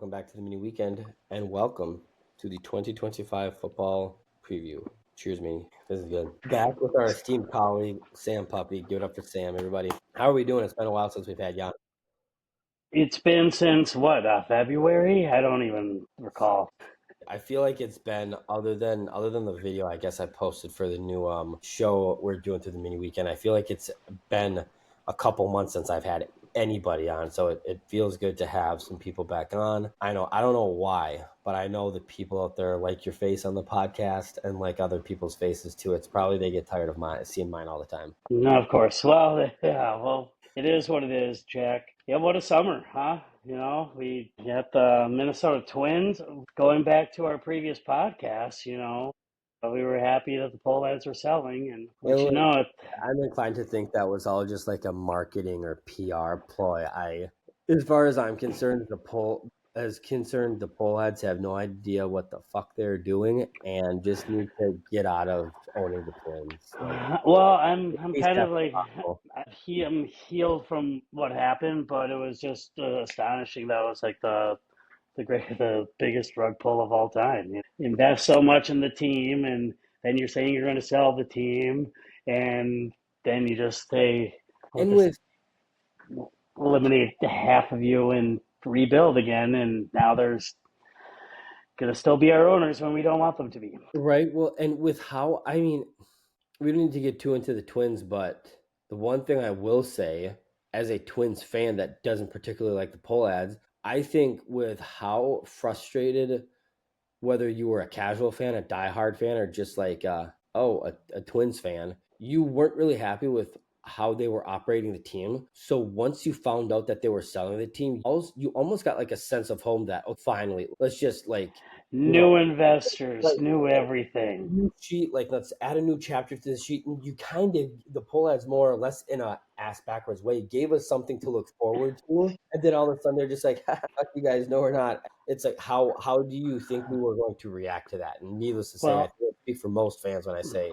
welcome back to the mini weekend, and welcome to the 2025 football preview. Cheers, me. This is good. Back with our esteemed colleague, Sam Puppy. Give it up for Sam, everybody. How are we doing? It's been a while since we've had Jan. It's been since what, February? I don't even recall. I feel like it's been other than the video I guess I posted for the new show we're doing through the mini weekend. I feel like it's been a couple months since I've had anybody on, so it feels good to have some people back on. I don't know why, but I know the people out there like your face on the podcast and like other people's faces too. It's probably they get tired of seeing mine all the time. No, of course. Well, yeah, well, it is what it is, Jack. Yeah, what a summer, huh? We got the Minnesota Twins. Going back to our previous podcast, we were happy that the pole ads were selling, and It once you was, know it, I'm inclined to think that was all just like a marketing or PR ploy. As far as I'm concerned, the poll heads have no idea what the fuck they're doing and just need to get out of owning the Twins. Like, well, I'm least kind of that's like possible. I'm healed from what happened, but it was just astonishing that it was like the biggest rug pull of all time. You invest so much in the team, and then you're saying you're going to sell the team, and then you just say, "We'll And just with eliminate half of you and rebuild again." And now there's going to still be our owners when we don't want them to be. right, well, and with how I mean, we don't need to get too into the Twins, but the one thing I will say, as a Twins fan that doesn't particularly like the poll ads, I think with how frustrated, whether you were a casual fan, a diehard fan, or just like a Twins fan, you weren't really happy with how they were operating the team. So once you found out that they were selling the team, you almost got like a sense of home that, oh, finally, let's just you know, New investors, like new everything. new sheet, like let's add a new chapter to the sheet. And you kind of, the poll ads more or less in a ass backwards way gave us something to look forward to, and then all of a sudden they're just like, fuck you guys, no we're not. It's like, how do you think we were going to react to that? And needless to say, I Well, think I speak for most fans when I say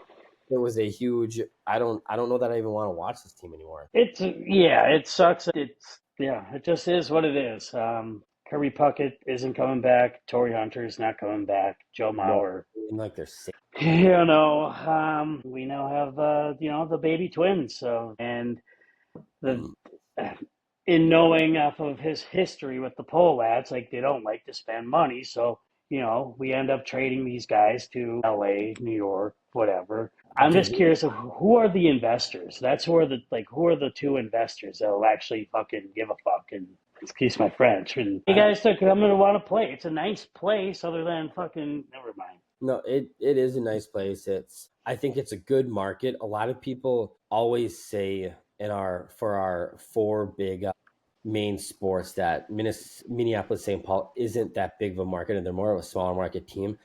it was a huge, I don't know that I even want to watch this team anymore. it sucks. It just is what it is. Kirby Puckett isn't coming back. Torrey Hunter's not coming back. Joe No, Mauer. and like they're sick. We now have the baby twins. So and the in knowing off of his history with the pole ads, like they don't like to spend money. So we end up trading these guys to L.A., New York, whatever. I'm Did just you curious of who are the investors. That's who are the two investors that'll actually fucking give a fuck and excuse my French. And you guys are coming to want to play. It's a nice place, other than fucking never mind. No, it is a nice place. I think it's a good market. A lot of people always say for our four big main sports that Minneapolis St. Paul isn't that big of a market and they're more of a smaller market team.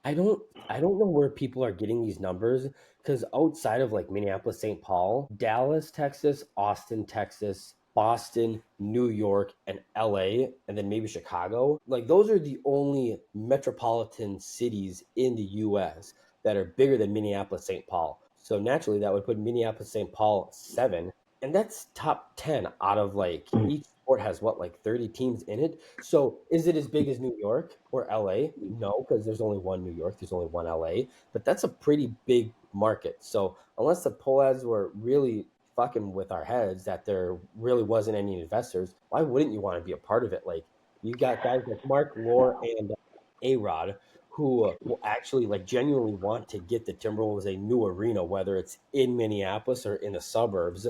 I don't know where people are getting these numbers because outside of like Minneapolis St. Paul, Dallas, Texas, Austin, Texas, Boston, New York, and LA, and then maybe Chicago. Like those are the only metropolitan cities in the US that are bigger than Minneapolis St. Paul. So naturally that would put Minneapolis St. Paul 7, and that's top 10 out of like each sport has what, like 30 teams in it. So is it as big as New York or LA? No, because there's only one New York, there's only one LA, but that's a pretty big market. So unless the poll ads were really fucking with our heads that there really wasn't any investors, why wouldn't you want to be a part of it? Like you got guys like Mark Lore and A-Rod who will actually like genuinely want to get the Timberwolves a new arena, whether it's in Minneapolis or in the suburbs.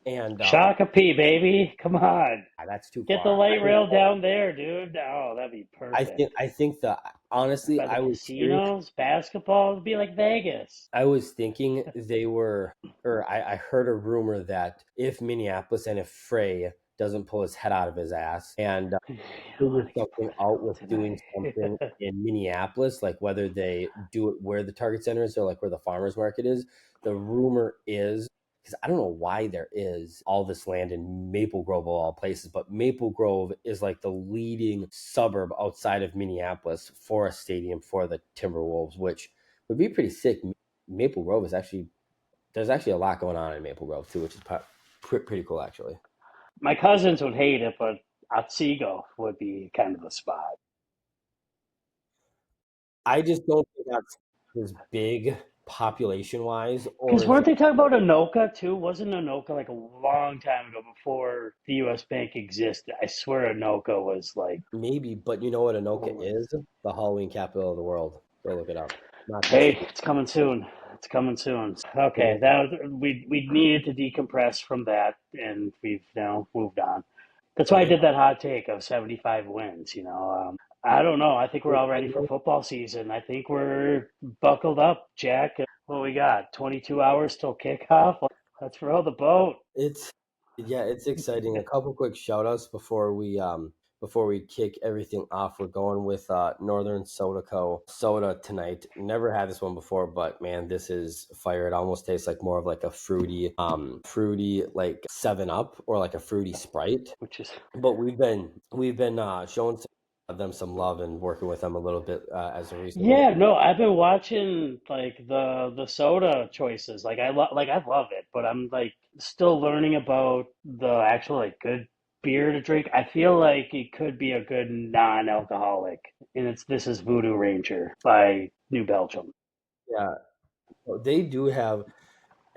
And Shakopee, baby, come on, that's too get the far. light rail down there, dude. Oh, that'd be I perfect. think I think that honestly, By the I was curious. casinos, basketball would be like Vegas. I was thinking they were, or I heard a rumor that if Minneapolis and if Frey doesn't pull his head out of his ass and figure something out with doing something Tonight. in Minneapolis, like whether they do it where the Target Center is or like where the farmers market is, the rumor is, because I don't know why there is all this land in Maple Grove of all places, but Maple Grove is like the leading suburb outside of Minneapolis for a stadium for the Timberwolves, which would be pretty sick. Maple Grove is actually, there's actually a lot going on in Maple Grove too, which is pretty cool actually. My cousins would hate it, but Otsego would be kind of the spot. I just don't think that's as big population wise, or Because is weren't it they talking about Anoka too? Wasn't Anoka like a long time ago before the U.S. Bank existed? I swear Anoka was like, maybe, but you know what Anoka oh, is? The Halloween capital of the world. Go look it up. Not just hey, it's coming soon. It's coming soon. Okay, the we needed to decompress from that, and we've now moved on. That's why I right. did that hot take of 75 wins. I don't know. I think we're all I ready for know football season. I think we're buckled up, Jack. What we got? 22 hours till kickoff. Let's row the boat. it's yeah, it's exciting. A couple quick shout outs before we kick everything off. We're going with Northern Soda Co. soda tonight. Never had this one before, but man, this is fire. It almost tastes like more of like a fruity like 7 Up or like a fruity Sprite. Which is But we've been showing them some love and working with them a little bit as of recently. yeah, no, I've been watching like the soda choices. I love it, but I'm like still learning about the actual like good beer to drink. I feel like it could be a good non-alcoholic, and it's this is Voodoo Ranger by New Belgium. Yeah, they do have.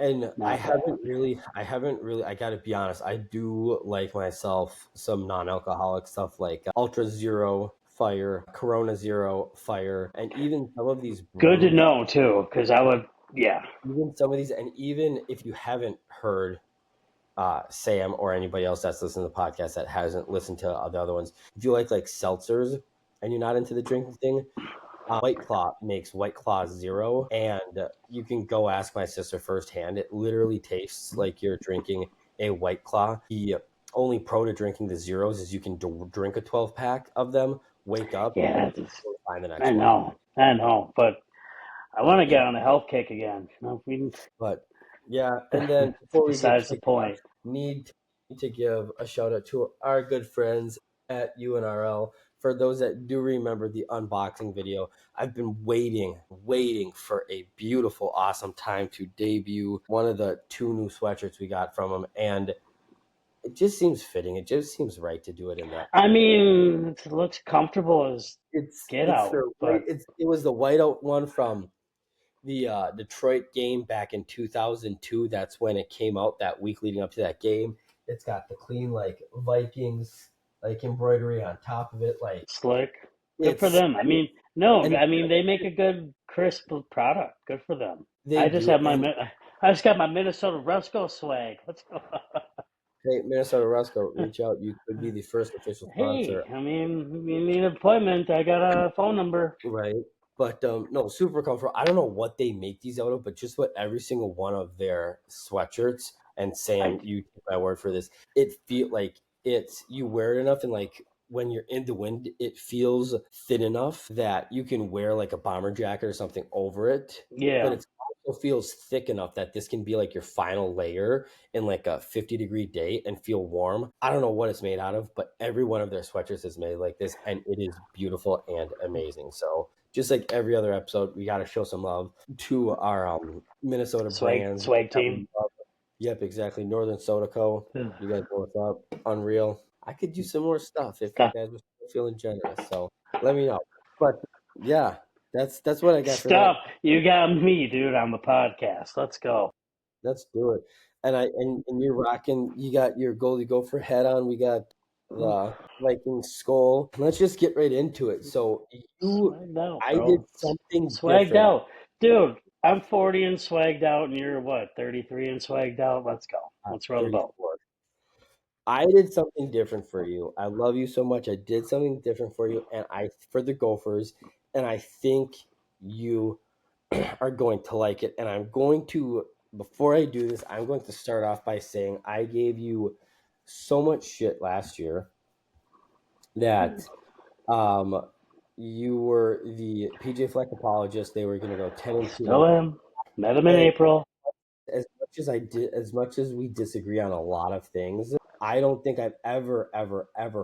And Not bad. I haven't really, I gotta be honest, I do like myself some non-alcoholic stuff like Ultra Zero Fire, Corona Zero Fire, and even some of these Good to brews, know too, because I would, yeah, and even if you haven't heard Sam or anybody else that's listening to the podcast that hasn't listened to the other ones, if you like seltzers and you're not into the drinking thing, White Claw makes White Claw Zero, and you can go ask my sister firsthand. It literally tastes like you're drinking a White Claw. The only pro to drinking the zeros is you can drink a 12 pack of them, wake up, and yeah, go find the I next one. know, I know, but I want to get on a health kick again. No, we, But yeah, and then before we get besides the kicked off, point. need to give a shout out to our good friends at UNRL. For those that do remember the unboxing video, I've been waiting for a beautiful, awesome time to debut one of the two new sweatshirts we got from them, and it just seems fitting. It just seems right to do it in the. I mean, it looks comfortable as get It's out, their white. but It was the whiteout one from the Detroit game back in 2002. That's when it came out that week leading up to that game. It's got the clean like Vikings like embroidery on top of it. Like slick. Good for it's them. I mean, no, and I mean they make a good crisp product. Good for them. they I just do. have my, And I just got my Minnesota Rusco swag. Let's go. hey, Minnesota Roscoe, reach out. You could be the first official Hey, sponsor. I mean, you need an appointment. I got a phone number. Right. But no, super comfortable. I don't know what they make these out of, but just what every single one of their sweatshirts, and I Sam, you take my word for this, it feel like it's you wear it enough and like when you're in the wind, it feels thin enough that you can wear like a bomber jacket or something over it, but yeah, it also feels thick enough that this can be like your final layer in like a 50-degree day and feel warm. I don't know what it's made out of, but every one of their sweatshirts is made like this, and it is beautiful and amazing. So just like every other episode, we got to show some love to our Minnesota brands swag that we team. love. Yep, exactly. Northern Soda Co. You guys know what's up. Unreal. I could use some more stuff if you Stuff, guys were feeling generous. So let me know. But yeah, that's what I got for tonight. stuff. You got me, dude, on the podcast. Let's go. Let's do it. And you're rocking. You got your Goldie Gopher head on. We got the Viking skull. Let's just get right into it. So Swagged out, I did bro. something Swagged different. out. Dude, I'm 40 and swagged out, and you're what, 33 and swagged out? Let's go. Let's row the boat. 34. I did something different for you. I love you so much. I did something different for you, and I for the Gophers, and I think you are going to like it. And I'm going to before I do this, I'm going to start off by saying I gave you so much shit last year that um you were the PJ Fleck apologist. They were going to go 10-2, Still am. Met him in and April. as much as we disagree on a lot of things, I don't think I've ever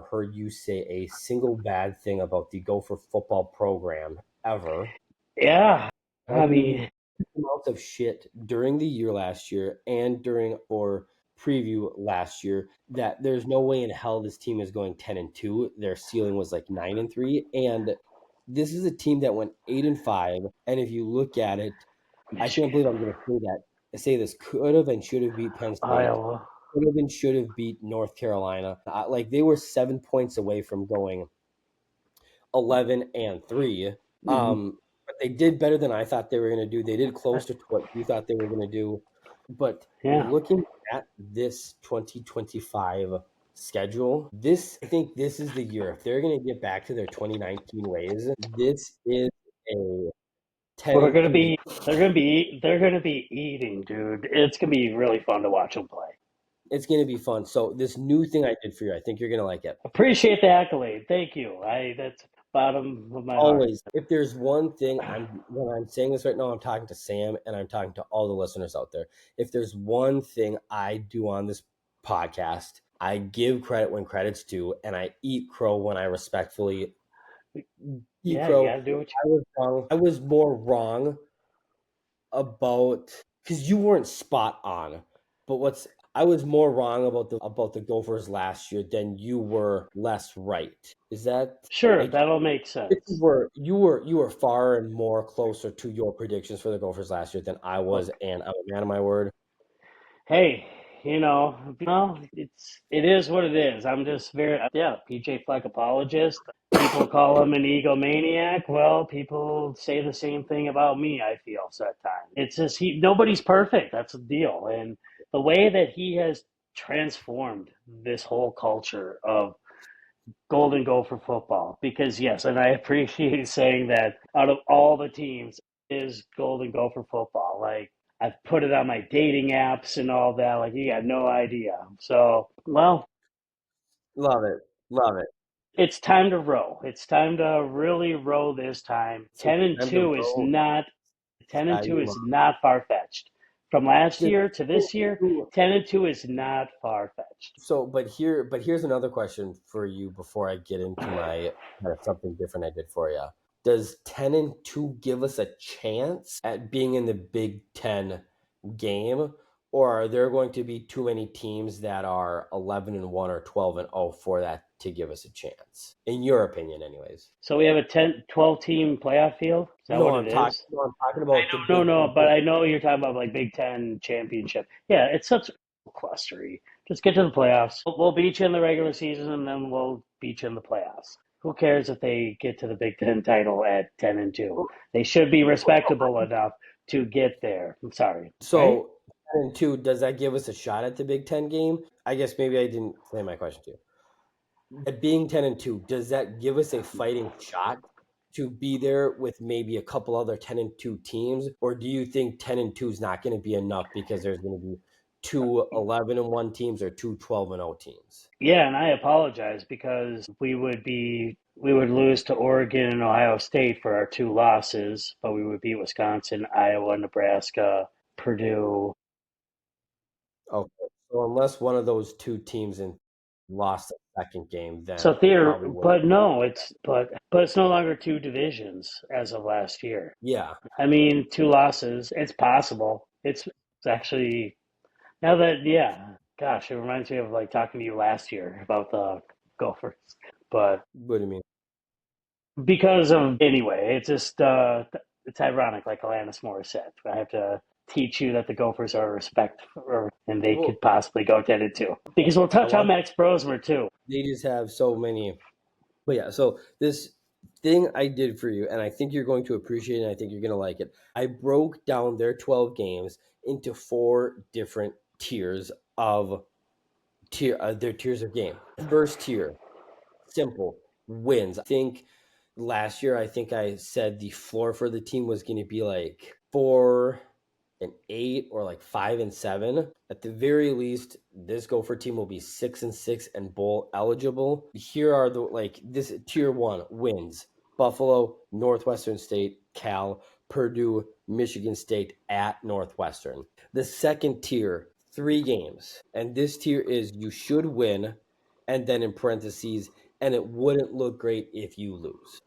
heard you say a single bad thing about the Gopher football program ever. Yeah. I I gave you mean, amounts of shit during the year last year and during for preview last year that there's no way in hell this team is going 10-2. Their ceiling was like 9-3, and this is a team that went 8-5. And if you look at it, I can't Michigan, believe I'm going to say that. I say this could have and should have beat Penn State. Iowa. Could have and should have beat North Carolina. Like they were 7 points away from going 11-3. Hmm. But they did better than I thought they were going to do. They did closer to what you thought they were going to do. But Yeah. looking at this 2025 schedule, I think this is the year. If they're going to get back to their 2019 ways, this is a 10 We're and gonna 3. be. They're gonna be eating, dude. It's gonna be really fun to watch them play. It's going to be fun. So this new thing I did for you, I think you're going to like it. Appreciate the accolade. Thank you. That's bottom of my heart. Always. If there's one thing when I'm saying this right now, I'm talking to Sam and I'm talking to all the listeners out there. If there's one thing I do on this podcast, I give credit when credit's due and I eat crow when I respectfully eat Yeah, you crow. gotta do what I was wrong. I was more wrong about because you weren't spot on. But I was more wrong about the Gophers last year than you were less right. Is that Sure, like that'll make this is sense. where you were far and more closer to your predictions for the Gophers last year than I was, Look, and I'm a man of my word. hey, it is what it is. I'm just very yeah, PJ Fleck apologist. People call him an egomaniac. Well, people say the same thing about me, I feel at times. It's just nobody's perfect. That's the deal. And the way that he has transformed this whole culture of Golden Gopher football, because yes, and I appreciate saying that out of all the teams is Golden Gopher football. Like I've put it on my dating apps and all that. Like you got no idea. So well, Love it, love it. it's time to row. It's time to really row this time. So Ten and time to two is roll. not ten and two is Iowa. not far fetched. From last year to this year, So, 10-2 is not far fetched. but here's another question for you before I get into my something different I did for you. Does 10-2 give us a chance at being in the Big Ten game, or are there going to be too many teams that are 11-1 or 12-0 for that to give us a chance? In your opinion, anyways. So we have a 10-12 team playoff field. Is that what it is? No, I'm talking about the No, Big no, Ten. but I know you're talking about like Big Ten championship. Yeah, it's such a clustery. Just get to the playoffs. We'll beat you in the regular season, and then we'll beat you in the playoffs. Who cares if they get to the Big Ten title at 10-2? They should be respectable enough to get there. I'm sorry, right? So 10-2, does that give us a shot at the Big Ten game? I guess maybe I didn't say my question to you. At being 10-2, does that give us a fighting shot to be there with maybe a couple other 10-2 teams? Or do you think 10-2 is not going to be enough because there's going to be two 11-1 teams or two 12-0 teams? Yeah, and I apologize because we would lose to Oregon and Ohio State for our two losses, but we would beat Wisconsin, Iowa, Nebraska, Purdue. Okay. So unless one of those two teams lost the second game, So then it theater, probably wouldn't. but no, but it's no longer two divisions as of last year. Yeah. I mean, two losses, it's possible. It's actually now that yeah, gosh, it reminds me of like talking to you last year about the Gophers. But What do you mean? because of anyway, it's just it's ironic, like Alanis Morissette. I have to teach you that the Gophers are respect for, and they Well, could possibly go 10-2 because we'll I touch on want Max Brosmer too. they just have so many. But yeah, so this thing I did for you, and I think you're going to appreciate it, and I think you're going to like it. I broke down their 12 games into four different tiers of their tiers of game. First tier, simple wins. I think last year, I think I said the floor for the team was going to be like 4-8 or like 5-7. At the very least, this Gopher team will be 6-6 and bowl eligible. Here are the like this tier one wins: Buffalo, Northwestern State, Cal, Purdue, Michigan State at Northwestern. The second tier, 3 games, and this tier is you should win, and then in parentheses, and it wouldn't look great if you lose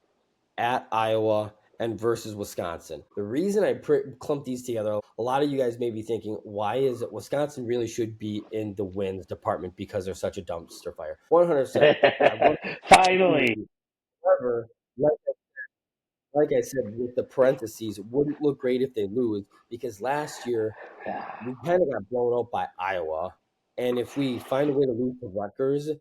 at Iowa, and versus Wisconsin. The reason I clumped these together, a lot of you guys may be thinking, why is it Wisconsin really should be in the wins department because they're such a dumpster fire? 100%. I want to Finally. however, like, like I said, with the parentheses, it wouldn't look great if they lose because last year we kind of got blown out by Iowa. And if we find a way to lose to Rutgers and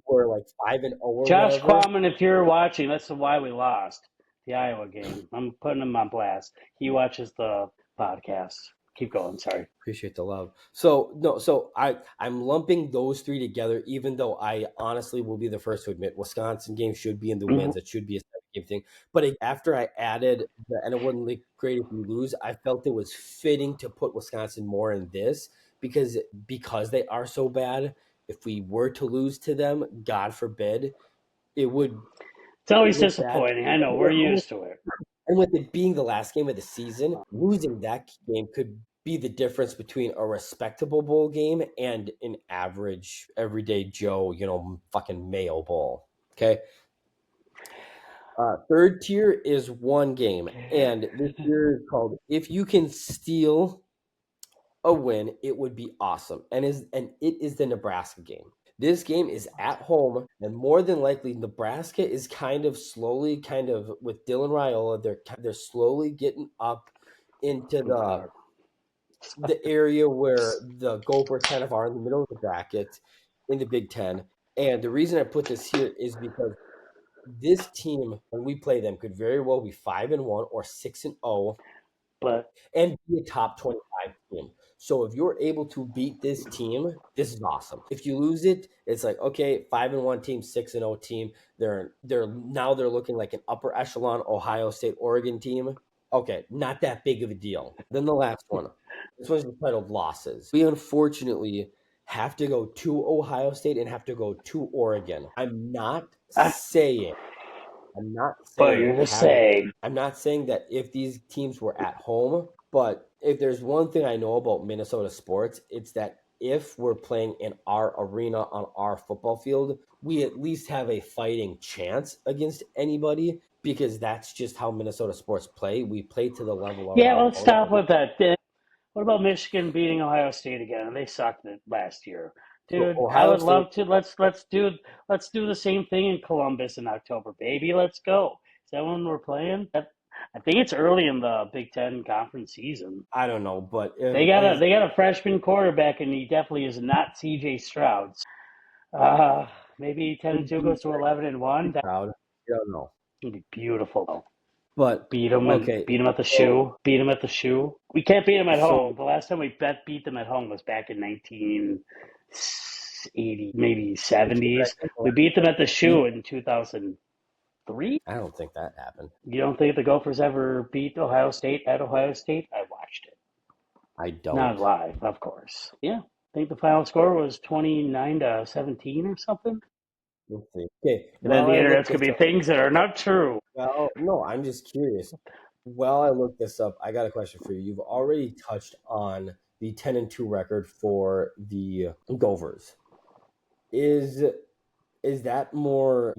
we're like 5-0 or Josh whatever, Quammen, if you're watching, that's why we lost the Iowa game. I'm putting him on blast. He watches the podcast. Keep going. Sorry. appreciate the love. So no, so I'm lumping those three together, even though I honestly will be the first to admit Wisconsin game should be in the Mhm. wins. It should be a 7-game thing. But after I added and it wouldn't look great if you lose, I felt it was fitting to put Wisconsin more in this because they are so bad. If we were to lose to them, God forbid, it would It's always look bad. disappointing. I know. We're used to it. And with it being the last game of the season, losing that game could be the difference between a respectable bowl game and an average, everyday Joe, fucking Mayo Bowl. Okay. Third tier is one game. And this tier is called If You Can Steal a Win, It Would Be Awesome. And it is the Nebraska game. This game is at home, and more than likely, Nebraska is kind of with Dylan Raiola. They're slowly getting up into the area where the Gophers kind of are in the middle of the bracket in the Big Ten. And the reason I put this here is because this team, when we play them, could very well be 5-1 or 6-0 But and be a top 25 team. So if you're able to beat this team, this is awesome. If you lose it, it's like, okay, 5-1 team, 6-0 team. They're looking like an upper echelon Ohio State Oregon team. Okay, not that big of a deal. Then the last one. This one's titled losses. We unfortunately have to go to Ohio State and have to go to Oregon. I'm not but saying you're just saying. I'm not saying that if these teams were at home, but if there's one thing I know about Minnesota sports, it's that if we're playing in our arena on our football field, we at least have a fighting chance against anybody because that's just how Minnesota sports play. We play to the level of Yeah, our well, let's opponent. stop with that. What about Michigan beating Ohio State again? They sucked it last year, So dude. I Ohio would State, love to. Let's do the same thing in Columbus in October, baby. Let's go. Is that when we're playing? I think it's early in the Big Ten conference season. I don't know, but They got a freshman quarterback, and he definitely is not C.J. Stroud. Maybe 10-2 goes to 11-1. That proud, I don't know. would be beautiful, though. But Beat them and okay, beat them at the so shoe. Beat them at the shoe. We can't beat them at so home. The last time we beat them at home was back in 1980, maybe but I 70s. think the We last beat them time at the we beat, shoe in 2003. I don't think that happened. You don't think the Gophers ever beat Ohio State at Ohio State? I watched it. I Not don't. live, of course. Yeah. I think the final score was 29-17 or something. Let's see. Okay, And then while the I look internet's going this to be up, things that are not true. well, no, I'm just curious. While I look this up, I got a question for you. You've already touched on the 10-2 record for the Gophers. Is is that more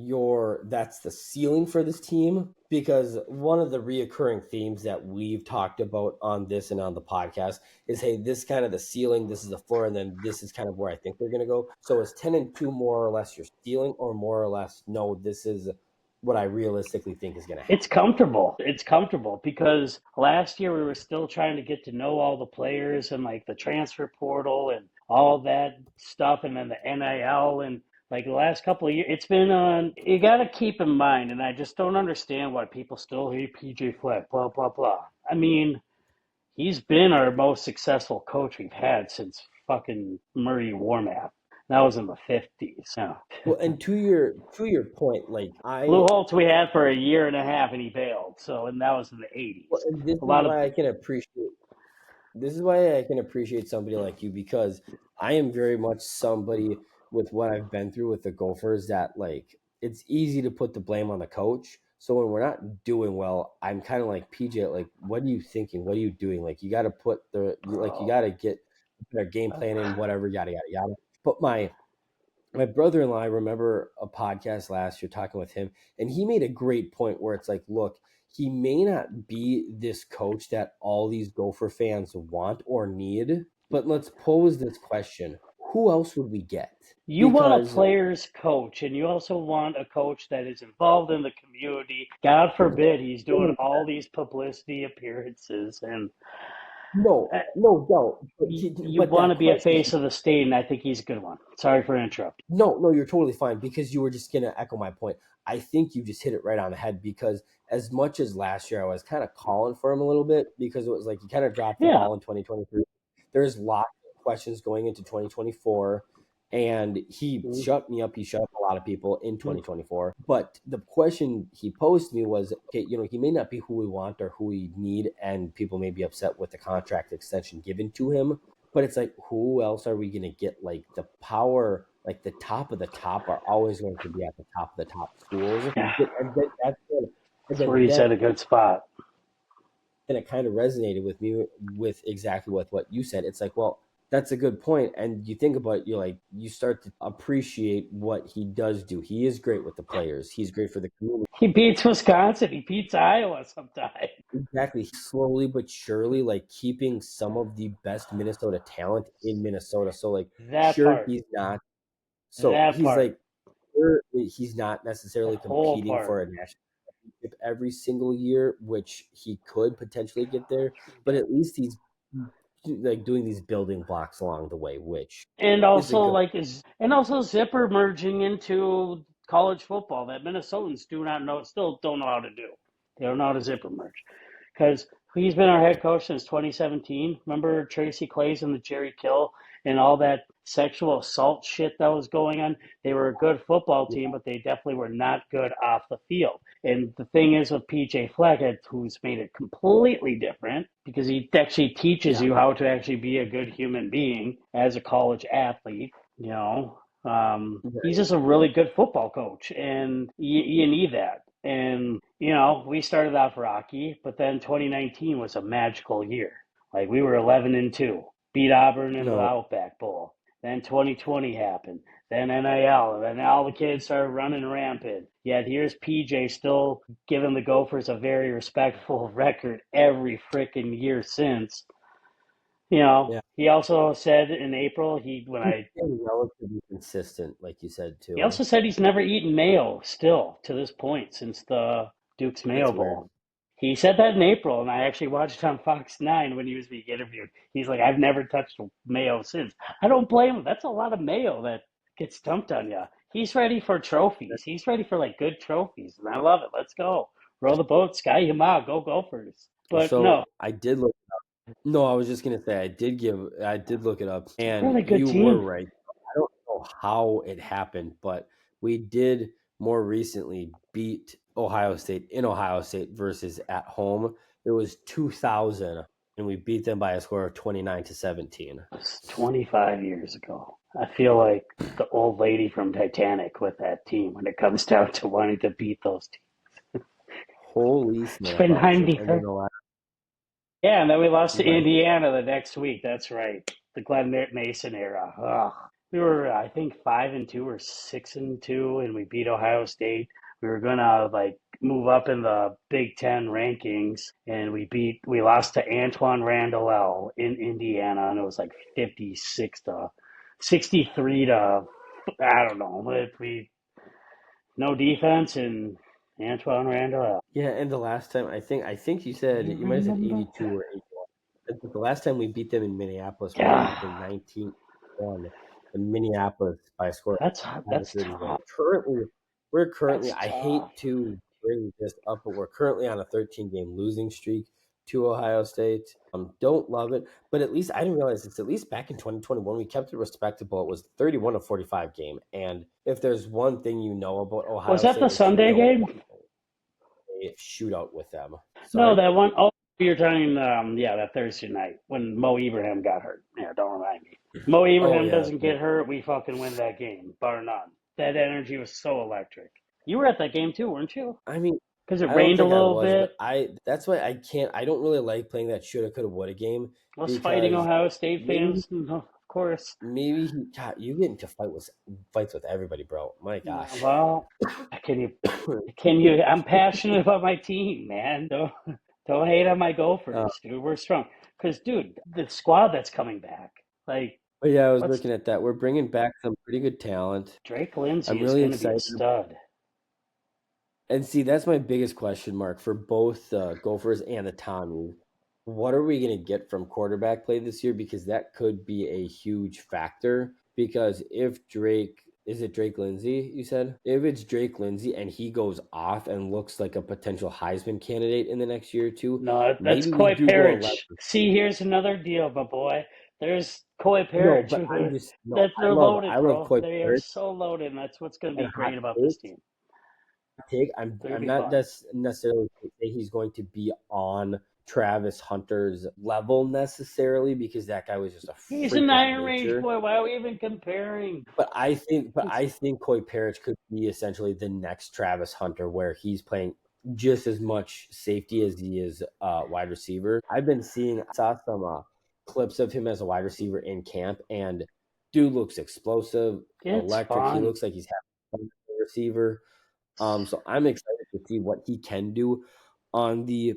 that's the ceiling for this team? Because one of the reoccurring themes that we've talked about on this and on the podcast is, hey, this kind of the ceiling, this is the floor, and then this is kind of where I think they're going to go. So is 10-2 more or less your ceiling, or more or less, no, this is what I realistically think is going to It's happen? comfortable. It's comfortable because last year we were still trying to get to know all the players and like the transfer portal and all that stuff, and then the NIL and like the last couple of years, it's been on. You got to keep in mind, and I just don't understand why people still hate PJ Fleck. Blah blah blah. I mean, he's been our most successful coach we've had since fucking Murray Warmath. That was in the 50s. Yeah. Well, and to your point, like Lou Holtz we had for a year and a half and he bailed. So, and that was in the well, 80s. and this A is lot of why I can appreciate this is why I can appreciate somebody like you because I am very much somebody with what I've been through with the Gophers that like it's easy to put the blame on the coach. So when we're not doing well, I'm kind of like PJ, like, what are you thinking? What are you doing? Like you got to put you got to get their game plan in, whatever, yada yada yada. But my brother-in-law, I remember a podcast last year talking with him, and he made a great point where it's like, look, he may not be this coach that all these Gopher fans want or need, but let's pose this question. Who else would we get? You want a Because player's coach, and you also want a coach that is involved in the community. God forbid he's doing all these publicity appearances, and no, uh, no, no. you But want that to be a question, face of the state, and I think he's a good one. Sorry for interrupting. no, you're totally fine because you were just gonna echo my point. I think you just hit it right on the head because as much as last year I was kind of calling for him a little bit because it was like he kind of dropped the Yeah. ball in 2023. There's lots of questions going into 2024, and he Mhm. shut me up. He shut up a lot of people in 2024. But the question he posed to me was, okay, he may not be who we want or who we need, and people may be upset with the contract extension given to him. But it's like, who else are we going to get? Like the power, like the top of the top are always going to be at the top of the top schools. Yeah, And then and that's where he's that at a good spot. and it kind of resonated with me with exactly with what you said. It's like, well, that's a good point. And you think about it, you're like, you start to appreciate what he does do. He is great with the players. He's great for the community. He beats Wisconsin. He beats Iowa sometimes. Exactly. Slowly but surely, like keeping some of the best Minnesota talent in Minnesota. So like, That sure, part. he's not. So That part. he's not That necessarily whole competing part. for a national championship every single year, which he could potentially get there. But at least he's like doing these building blocks along the way, which And is a also good. like is and also Zipper merging into college football that Minnesotans do not know, still don't know how to do. They don't know how to zipper merge because he's been our head coach since 2017. Remember Tracy Clays and the Jerry Kill and all that sexual assault shit that was going on? They were a good football Yeah, team, but they definitely were not good off the field. And the thing is with PJ Fleck, who's made it completely different because he actually teaches yeah, you how to actually be a good human being as a college athlete. You know, he's right. just a really good football coach, and you need that. And we started off rocky, but then 2019 was a magical year. Like we were 11-2, beat Auburn in the No, Outback Bowl. Then 2020 happened. Then NIL, and then all the kids started running rampant. Yet here's PJ still giving the Gophers a very respectful record every freaking year since. yeah, He also said in April he's been relatively consistent, like you said he too. also said he's never eaten mayo still to this point since the Duke's Mayo That's weird. Bowl. He said that in April, and I actually watched on Fox 9 when he was being interviewed. He's like, I've never touched mayo since. I don't blame him. That's a lot of mayo that gets dumped on you. He's ready for trophies. He's ready for like good trophies, and I love it. Let's go. Row the boat, Sky Yama, go Gophers. But So no, I did look. No, I was just gonna say I did look it up, it's a and really good you were team. right. I don't know how it happened, but we did more recently beat Ohio State in Ohio State versus at home. It was 2000, and we beat them by a score of 29-17. It was 25 years ago. I feel like the old lady from Titanic with that team when it comes down to wanting to beat those teams. Holy It's been smokes! 90. And then the last, Yeah, and then we lost to right? Indiana the next week. That's right. The Glenn Mason era. Ugh. We were, I think, 5-2 or 6-2, and we beat Ohio State. We were gonna like move up in the Big Ten rankings, and we lost to Antoine Randall in Indiana, and it was like 56 to 63 to I don't know. We no defense and Antoine Randall. Yeah, and the last time I think you might have said You 82 or 81. But the last time we beat them in Minneapolis was remember? back in 1981 in Minneapolis by a score of That's 35-31. tough. We're currently That's I tough. hate to bring this up, but we're currently on a 13-game losing streak to Ohio State. Don't love it, but at least I didn't realize this. At least back in 2021, we kept it respectable. It was 31-45 game, and if there's one thing you know about Was Ohio that the State, it's you Sunday don't game? a shootout with them. No, Sorry? that one. Oh, you're talking. Yeah, that Thursday night when Mo Ibrahim got hurt. Yeah, don't remind me. Mo Oh Ibrahim yeah. doesn't get hurt, we fucking win that game, bar none. That energy was so electric. You were at that game too, weren't you? I mean, Because it I don't rained a think I little was, but bit. I that's why I don't really like playing that shoulda, coulda, woulda game Us fighting because Ohio State when fans. No. of course. maybe God, you get into fights with everybody, bro. My gosh. Well, can you I'm passionate about my team, man. Don't hate on my Uh, Gophers, dude. We're strong. Because, dude, the squad that's coming back, like, but yeah, I was what's looking at that. We're bringing back some pretty good talent. Drake Lindsay I'm is really going to be a excited. stud. And see, that's my biggest question mark for both the Gophers and the Tommies. What are we going to get from quarterback play this year? Because that could be a huge factor. Because if Drake, is it Drake Lindsay, you said? If it's Drake Lindsay and he goes off and looks like a potential Heisman candidate in the next year or two, No, that's maybe we Coy do go Parrish. 11. See, here's another deal, my boy. There's Coy No, Parrish. but I'm just, no, That they're I loaded, love bro. Coy They are Parrish so loaded, and that's what's going to and be hot great about this takes. team. Take. They're going I'm to be not fun. necessarily say he's going to be on Travis Hunter's level necessarily because that guy was just a He's an freak of Iron Range nature. boy. Why are we even comparing? But He's I think Coy Parrish could be essentially the next Travis Hunter, where he's playing just as much safety as he is wide receiver. I've been seeing, I saw some clips of him as a wide receiver in camp, and dude looks explosive, it's electric. He fun. looks like he's having fun as a receiver. So I'm excited to see what he can do on the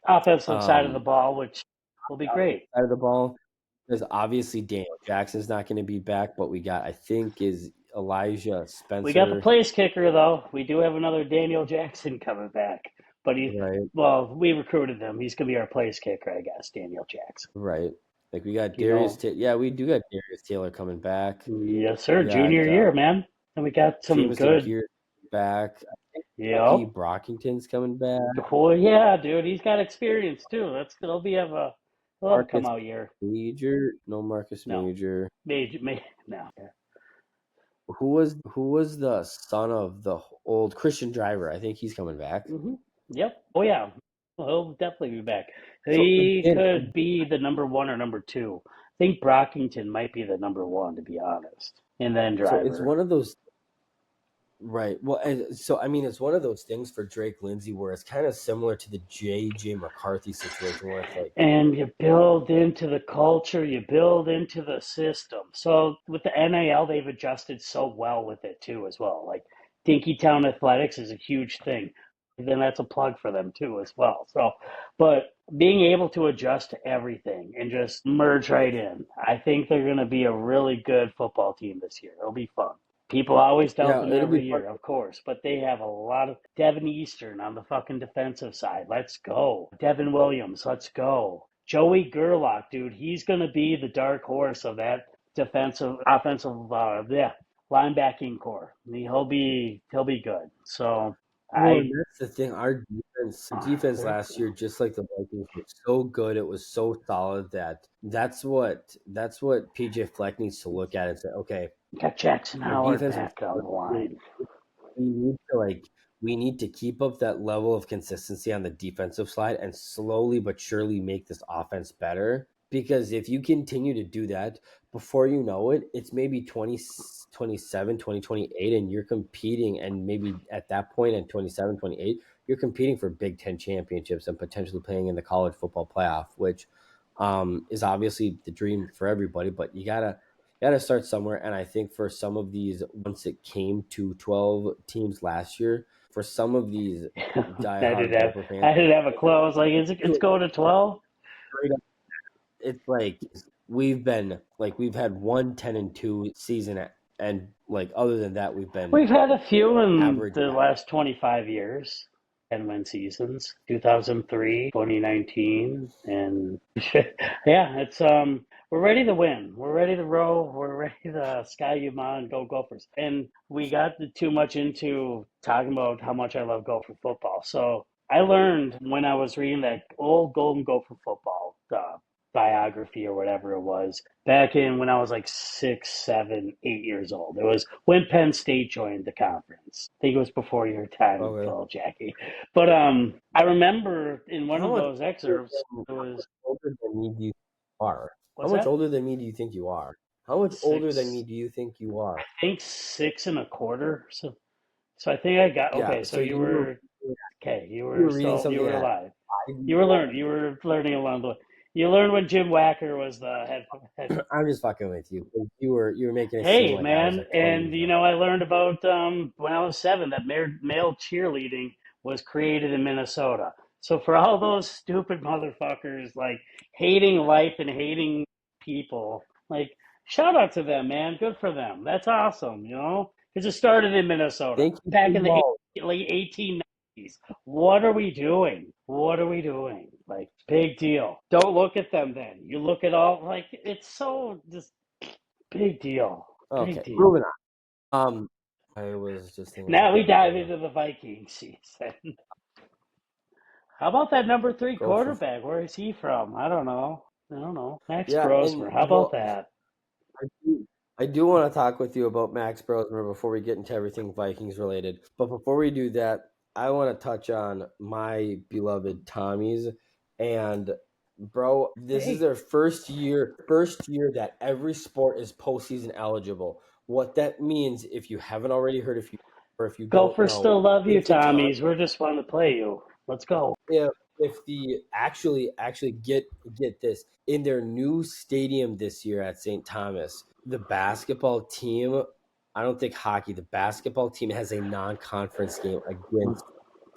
Offensive side of the um ball, which will be great. side of the ball. Because obviously Daniel Jackson's not going to be back, but we got, I think, is Elijah We got the Spencer, place kicker though. We do have another Daniel Jackson coming back, but right? we recruited him. He's gonna be our place kicker, I guess. Daniel Jackson. Right. Like we got You know, Yeah, we do got Darius Taylor coming back. yes, sir. We Junior got year, man, and we got some Jamison good. Pierce back. I think Bucky Yep. Brockington's coming back. Oh yeah, dude. He's got experience too. He'll have a come Marcus out year. Major, no Marcus No, Major. no. Who was the son of the old Christian Driver? I think he's coming back. Yep. Oh yeah. He'll definitely be back. So He again, could be the number one or number two. I think Brockington might be the number one, to be honest, and then so it's Driver. one of those. Right. Well, and so I mean, it's one of those things for Drake Lindsay where it's kind of similar to the J.J. McCarthy situation, where it's like, And you build into the culture, you build into the system. So with the NIL, they've adjusted so well with it too, as well. Like Dinkytown Athletics is a huge thing. Then that's a plug for them too, as well. So, but being able to adjust to everything and just merge right in, I think they're going to be a really good football team this year. It'll be fun. People always doubt yeah, them it'll be every fun. year, of course, but they have a lot of Devin Eastern on the fucking defensive side. Let's go. Devin Williams, let's go. Joey Gerlach, dude, he's going to be the dark horse of that linebacking core. I mean, he'll be good. So Well, and I, that's the thing. Our defense they're last year, just like the Vikings, was so good. It was so solid that that's what PJ Fleck needs to look at and say, okay, got Jackson our Howard defense was back on the solid. line. we need to like we need to keep up that level of consistency on the defensive side and slowly but surely make this offense better, because if you continue to do that, before you know it, it's maybe 2027, 2028, and you're competing, and maybe at that point in 27, 28, you're competing for Big Ten championships and potentially playing in the college football playoff, which is obviously the dream for everybody, but you gotta start somewhere. And I think for some of these, once it came to 12 teams last year, for some of these I did diehard have Gopher fans, I did have a clue. I was like, it's going to 12? it's like we've had 1 10-2 season, and like other than that, we've been We've had a few in average. the last 25 years. 10-win seasons, 2003, 2019, and yeah, we're ready to win. We're ready to row. We're ready to sky you and go Gophers. And we got too much into talking about how much I love Gopher football. So I learned when I was reading that old Golden Gopher football biography or whatever it was back in when I was like 6, 7, 8 years old. It was when Penn State joined the conference. I think it was before your time, Okay. Phil Jackie. But I remember in one How of much those older excerpts, than, it how was much older than me do you are? How what's much that? older than me do you think you are? How much older than me Six, do you think you are? I think 6 1/4. So I think I got Yeah, okay. So so you you were okay. were reading You something were at alive. 5 years old. You were learning along the way. You learned when Jim Wacker was the head. I'm just fucking with you. You were making it seem Hey, like I was man, like 20 and years younger. I learned about when I was 7 that male cheerleading was created in Minnesota. So for all those stupid motherfuckers like hating life and hating people, like shout out to them, man. Good for them. That's awesome, because it started in Minnesota Thank you back for in the all. late 1890s. What are we doing? What are we doing? Like big deal. Don't look at them then. You look at all like it's so just big deal. Big Okay, deal. moving on. I was just thinking Now we something. dive into the Viking season. How about that number three Gopher. quarterback? Where is he from? I don't know. I don't know. Max Yeah, and Brosmer. How about well, that? I do want to talk with you about Max Brosmer before we get into everything Vikings related. But before we do that, I want to touch on my beloved Tommies. And bro, this is Hey, their first year that every sport is postseason eligible. What that means, if you haven't already heard, if you don't Gopher know, still love you, if the Tom Tommies. We're just want to play you. Let's go. if the actually get this in their new stadium this year at St. Thomas, the basketball team, I don't think hockey, the basketball team has a non-conference game against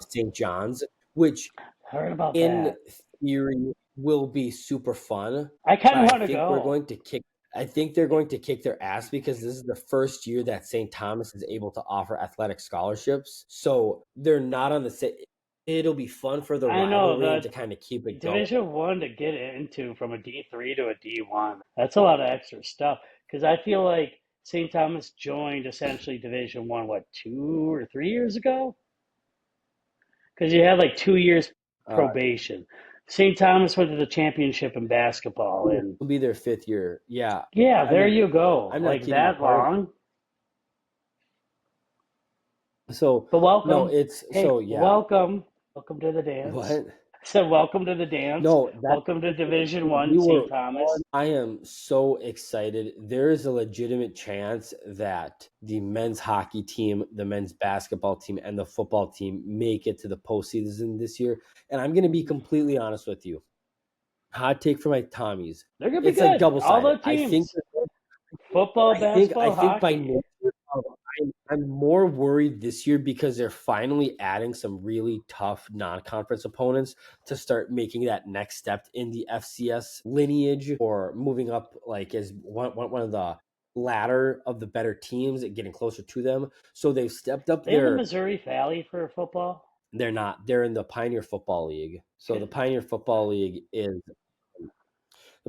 St. John's, which Heard about in that. theory will be super fun, I but kind of want to go. I think they're going to kick their ass because this is the first year that St. Thomas is able to offer athletic scholarships. So they're not on the same. It'll be fun for the I know rivalry and the to kind of keep it going. Division One to get into from a D3 to a D1. That's a lot of extra stuff because I feel like St. Thomas joined essentially Division One, what, 2 or 3 years ago? Because you had like 2 years Uh, probation. St. Thomas went to the championship in basketball, and it'll be their fifth year. Yeah, yeah, I there mean, you go. I'm not Like kidding you. that long. So But no, welcome. it's Hey, so yeah. welcome. Welcome to the dance. What? I said, welcome to the dance. No, that's Welcome to Division we One, were St. Thomas. I am so excited. There is a legitimate chance that the men's hockey team, the men's basketball team, and the football team make it to the postseason this year. And I'm going to be completely honest with you. Hot take for my Tommies. They're gonna be It's like good. double All sided. the teams. Football, I basketball, think by hockey. nature, of, I'm more worried this year because they're finally adding some really tough non-conference opponents to start making that next step in the FCS lineage or moving up like as one of the ladder of the better teams and getting closer to them. So they've stepped up They in the their. Missouri Valley for football. They're not. They're in the Pioneer Football League. So the Pioneer Football League is the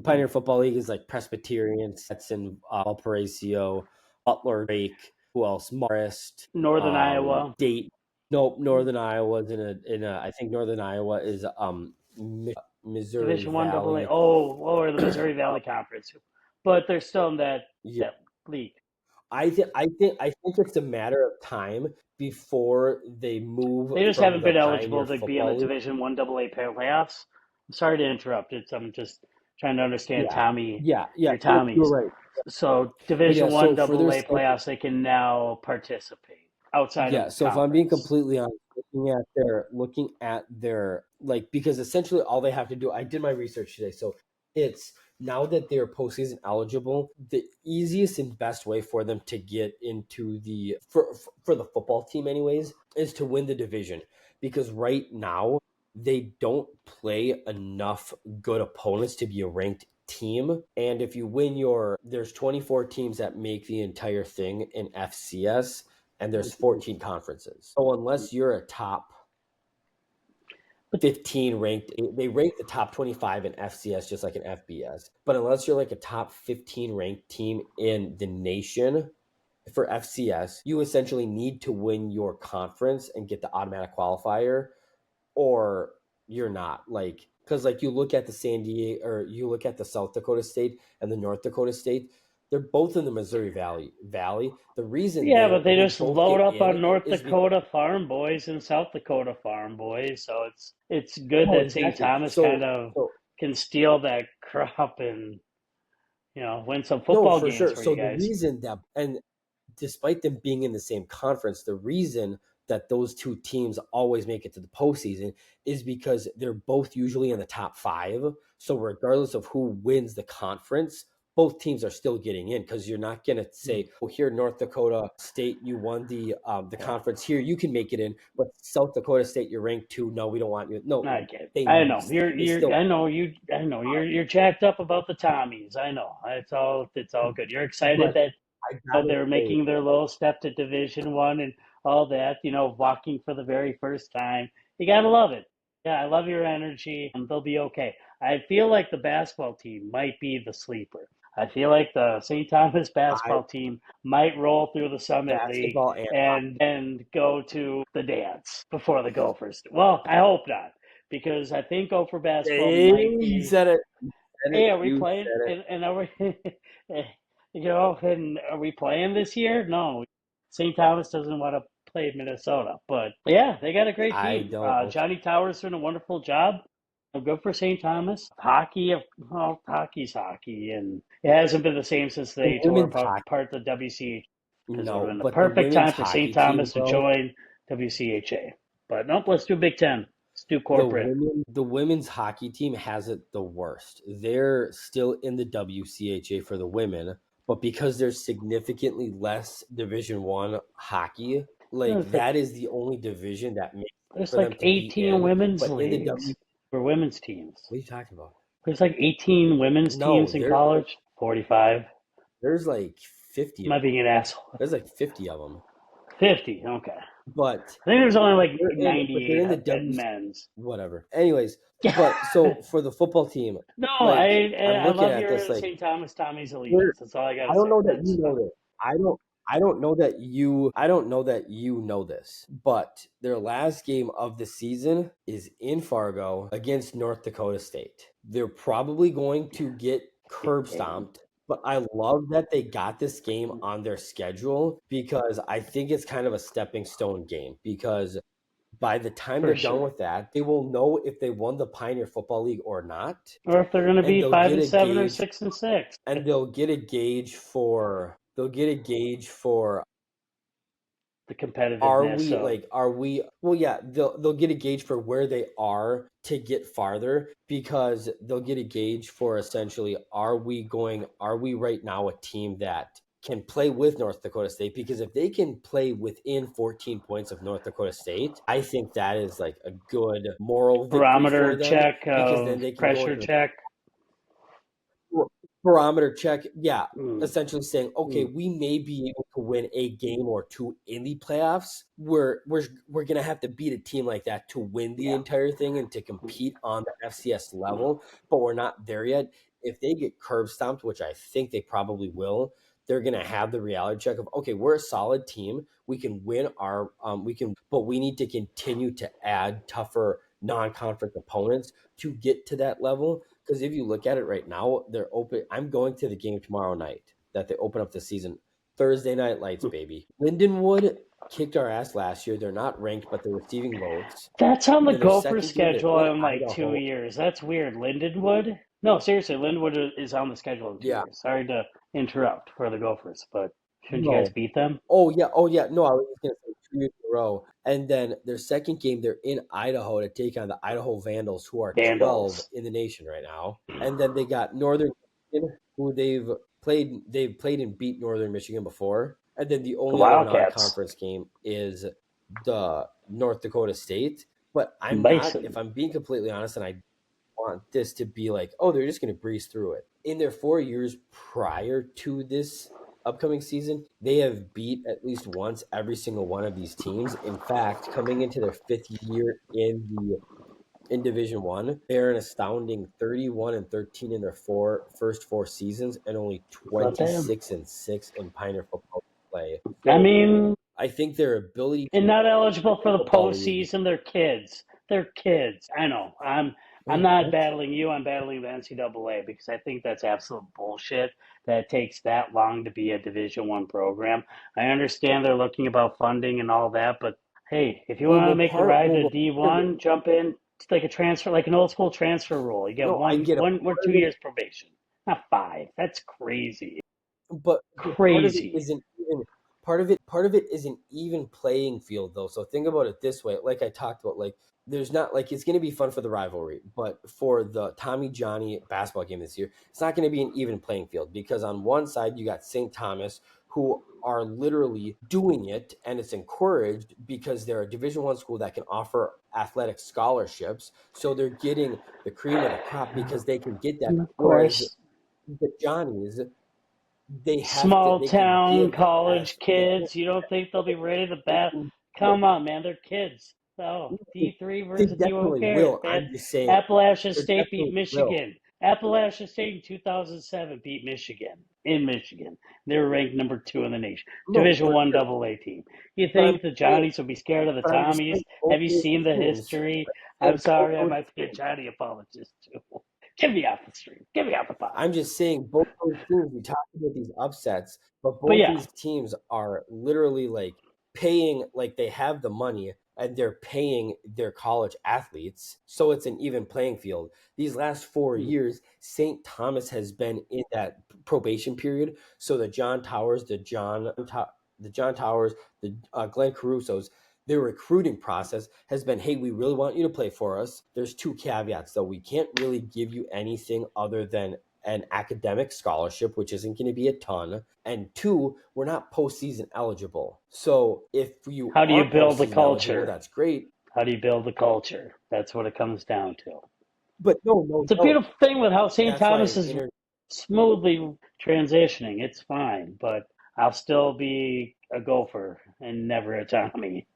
Hmm. Pioneer Football League is like Presbyterian, Stetson, Valparaiso, Butler, Drake, who else? Marist, Northern Iowa, Dayton. Nope, Northern Iowa is in a. I think Northern Iowa is Missouri Division One Double A. Valley. Oh, or the Missouri Valley Conference, but they're still in that Yeah, that league. I think it's a matter of time before they move They just from haven't the been Pioneer eligible to be in the Football League. Division One Double A playoffs. I'm sorry to interrupt. I'm just trying to understand Yeah, Tommy, yeah. your You're Tommies. right. So But Division yeah, One so for Double their A playoffs, they can now participate outside Yeah, of so if I'm being conference. completely honest, looking at their like because essentially all they have to do, I did my research today. So it's now that they're postseason eligible, the easiest and best way for them to get into for the football team anyways is to win the division because right now they don't play enough good opponents to be a ranked team. And if you win there's 24 teams that make the entire thing in FCS and there's 14 conferences. So unless you're a top But 15 ranked, they rank the top 25 in FCS just like an FBS. But unless you're like a top 15 ranked team in the nation for FCS, you essentially need to win your conference and get the automatic qualifier or you're not like because like you look at the San Diego or you look at the South Dakota State and the North Dakota State, they're both in the Missouri Valley. The reason yeah, but they they just both load get up on in North is because Dakota farm boys and South Dakota farm boys. So it's good oh that St. exactly. Thomas kind of can steal that crop and win some No, football for games sure. for you So the guys. reason that and despite them being in the same conference, the reason that those two teams always make it to the postseason is because they're both usually in the top five. So regardless of who wins the conference, both teams are still getting in because you're not going to say, "Oh, here North Dakota State, you won the Yeah, conference. Here you can make it in, but South Dakota State, you're ranked two. No, we don't want you." No, I get it. they I know they you're. still. I know you're jacked up about the Tommies. I know it's all good. You're excited But that I gotta they're say, making their little step to Division 1 and all that. Walking for the very first time. You gotta love it. Yeah, I love your energy, and they'll be okay. I feel like the basketball team might be the sleeper. I feel like the St. Thomas I basketball team might roll through the Summit League basketball and and go to the dance before the Gophers. Well, I hope not, because I think Gopher basketball hey, might you be. said it. You said it. Hey, are we You playing? said it. And are we, and are we playing this year? No, St. Thomas doesn't want to play Minnesota, but yeah, they got a great I team. don't. Johnny Towers doing a wonderful job. Good for St. Thomas. Hockey, well, hockey's hockey, and it hasn't been the same since The they tore women's apart hockey, part of the WCH, because it would no, have been the but the perfect women's time for St. hockey team, Thomas to bro. join WCHA. But nope, let's do Big Ten. Let's do corporate. The women's hockey team has it the worst. They're still in the WCHA for the women, but because there's significantly less Division 1 hockey, like It's like that is the only division that makes sense there's for them like to be 18 in. women's But in the leagues W, for women's teams. what are you talking about? There's like 18 women's No, teams in college. 45. there's like 50 Am of I them. being an asshole? There's like 50 of them. 50. Okay. But I think there's only like they're 98 in the at W, men's. whatever. Anyways, but so for the football team, No, like I'm I looking love at this your like St. Thomas Tommy's we're allegiance. That's all I gotta I don't say. know that you That's know this. I don't know that you know this, but their last game of the season is in Fargo against North Dakota State. They're probably going to get big curb game stomped, but I love that they got this game on their schedule because I think it's kind of a stepping stone game because by the time for they're done sure. with that, they will know if they won the Pioneer Football League or not, Or if they're gonna and be they'll five get and a seven or gauge 6-6. and they'll get a gauge for The competitiveness of are we well yeah they'll get a gauge for where they are to get farther because they'll get a gauge for essentially are we right now a team that can play with North Dakota State because if they can play within 14 points of North Dakota State, I think that is like a good moral victory for barometer them check, because then of they can go pressure into check. barometer check. Yeah, Mm, essentially saying, okay, mm, we may be able to win a game or two in the playoffs. We're gonna have to beat a team like that to win the yeah. entire thing and to compete on the FCS level, but we're not there yet. If they get curb stomped, which I think they probably will, they're gonna have the reality check of okay, we're a solid team. We can win but we need to continue to add tougher non-conference opponents to get to that level because if you look at it right now, they're open. I'm going to the game tomorrow night that they open up the season. Thursday night lights, baby. Lindenwood kicked our ass last year. They're not ranked, but they're receiving votes. That's on And the then their Gopher second game, they're schedule in in like two Idaho. years. That's weird. Lindenwood? No, seriously, Lindenwood is on the schedule in two Yeah, years. Sorry to interrupt for the Gophers, but shouldn't you guys no. beat them? Oh yeah. No, I was just gonna say 2 years in a row. And then their second game, they're in Idaho to take on the Idaho Vandals, who are 12 Vandals. in the nation right now. And then they got Northern Michigan, who they've played and beat Northern Michigan before. And then the The only other Wildcats. non-conference game is the North Dakota State. But I'm not, if Bison. I'm being completely honest, and I want this to be like, oh, they're just going to breeze through it. In their 4 years prior to this upcoming season, they have beat at least once every single one of these teams. In fact, coming into their fifth year in Division One, they're an astounding 31-13 in their first four seasons, and only It's not bad. 26-6 in Pioneer football play. I So mean, I think their ability and to not eligible for Pioneer the football league. postseason. They're kids. They're kids. I know. I'm not battling you. I'm battling the NCAA because I think that's absolute bullshit that it takes that long to be a Division 1 program. I understand they're looking about funding and all that, but hey, if you want to make the ride to Part of it, D1, jump in. It's like a transfer, like an old school transfer rule. You get no, I one, get it. one or Part two of it years probation, not five. That's crazy. But part of it Crazy. isn't even part of it is an even playing field though. So think about it this way, like I talked about, like there's not like it's going to be fun for the rivalry, but for the Tommy Johnny basketball game this year, it's not going to be an even playing field because on one side you got St. Thomas who are literally doing it and it's encouraged because they're a Division 1 school that can offer athletic scholarships. So they're getting the cream of the crop because they can get that. Of Whereas course, the Johnnies, small they can town give college as they kids. You don't think they'll be ready to they bat? can Come on, man, they're kids. Oh, D3 they versus D. Who definitely cares, will. man? I'm just saying Appalachian they State beat definitely will. Michigan. Appalachian State in 2007 beat Michigan in Michigan. They were ranked number 2 in the nation. No, Division for One sure. AA team. You But I'm think the saying, Johnnies would be scared of the but I'm just saying Tommies? both Have you those seen the teams. history? I'm I'm saying both sorry, I those might be a teams. Johnny apologist too. Get me off the street. Get me off the pod. I'm just saying both those teams. We talked about these upsets, but But both yeah, these teams are literally like paying, like they have the money and they're paying their college athletes, so it's an even playing field. These last 4 years, St. Thomas has been in that probation period. So the John Towers, the Glenn Caruso's, their recruiting process has been, hey, we really want you to play for us. There's two caveats, though. We can't really give you anything other than an academic scholarship, which isn't going to be a ton. And two, we're not postseason eligible. So if you how do you are build the postseason eligible, culture? that's great. How do you build the culture? That's what it comes down to. But no, no, It's a no. beautiful thing with how St. That's why Thomas is smoothly transitioning. It's fine, but I'll still be a Gopher and never a Tommie.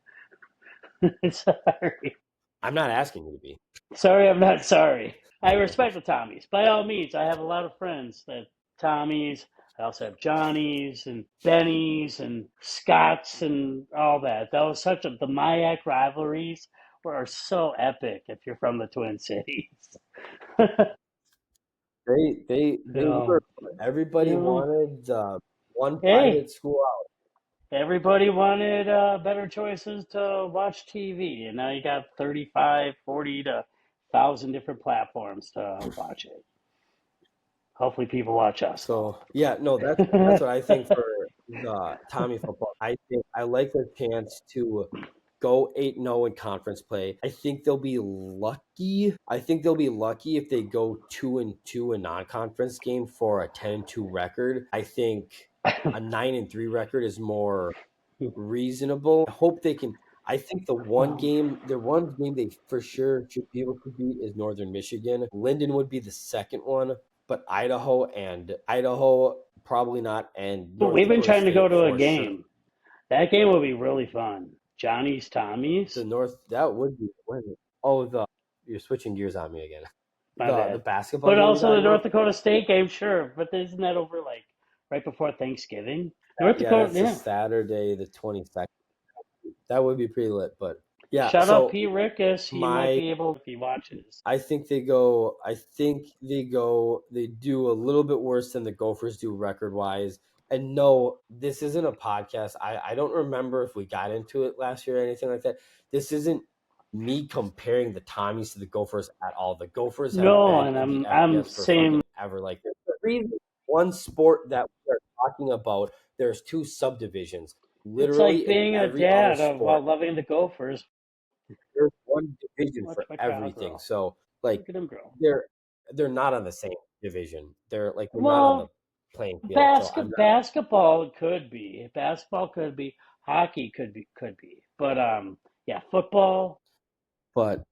Sorry. I'm not asking you to be. Sorry, I'm not sorry. I respect the Tommies. By all means, I have a lot of friends that Tommies. I also have Johnnies and Bennies and Scotts and all that. That was such a the Mayak rivalries are so epic if you're from the Twin Cities. They um, were. Everybody you know, wanted one hey, private school out. everybody wanted better choices to watch TV, and now you got 35, 40 to 1,000 different platforms to watch it. Hopefully, people watch us So yeah, no, that's though. what I think for the Tommy football. I think I like their chance to go 8-0 in conference play. I think they'll be lucky. I think they'll be lucky if they go 2-2 in non-conference game for a 10-2 record. I think a 9-3 record is more reasonable. I hope they can. I think their one game they for sure should be able to beat is Northern Michigan. Linden would be the second one, but Idaho probably not, and North We've been Dakota trying to go State to a for sure. game. That game would be really fun. Johnny's The Tommies. North that would be what is it? Oh, the you're switching gears on me again. My The bad. basketball But game you're also the talking North about? Dakota State game, sure. But isn't that over like right before Thanksgiving? North Yeah, Dakota, that's the yeah. Saturday, the 22nd. That would be pretty lit, but yeah. Shout out So Pete Rickus. He might my be able if he watches. I think they do a little bit worse than the Gophers do record wise. And no, this isn't a podcast. I don't remember if we got into it last year or anything like that. This isn't me comparing the Tommies to the Gophers at all. The Gophers have No, been and in the I'm FBS for same. fucking ever. Like there's a reason one sport that we are talking about, there's two subdivisions. It's like Literally in being a every other dad of sport, loving the Gophers. there's one division Watch for my child everything. grow. So like Look at him grow. they're they're not on the same division. They're not on the Well, playing field. So I'm not. basketball could be. Basketball could be. Hockey could be. But yeah, football. But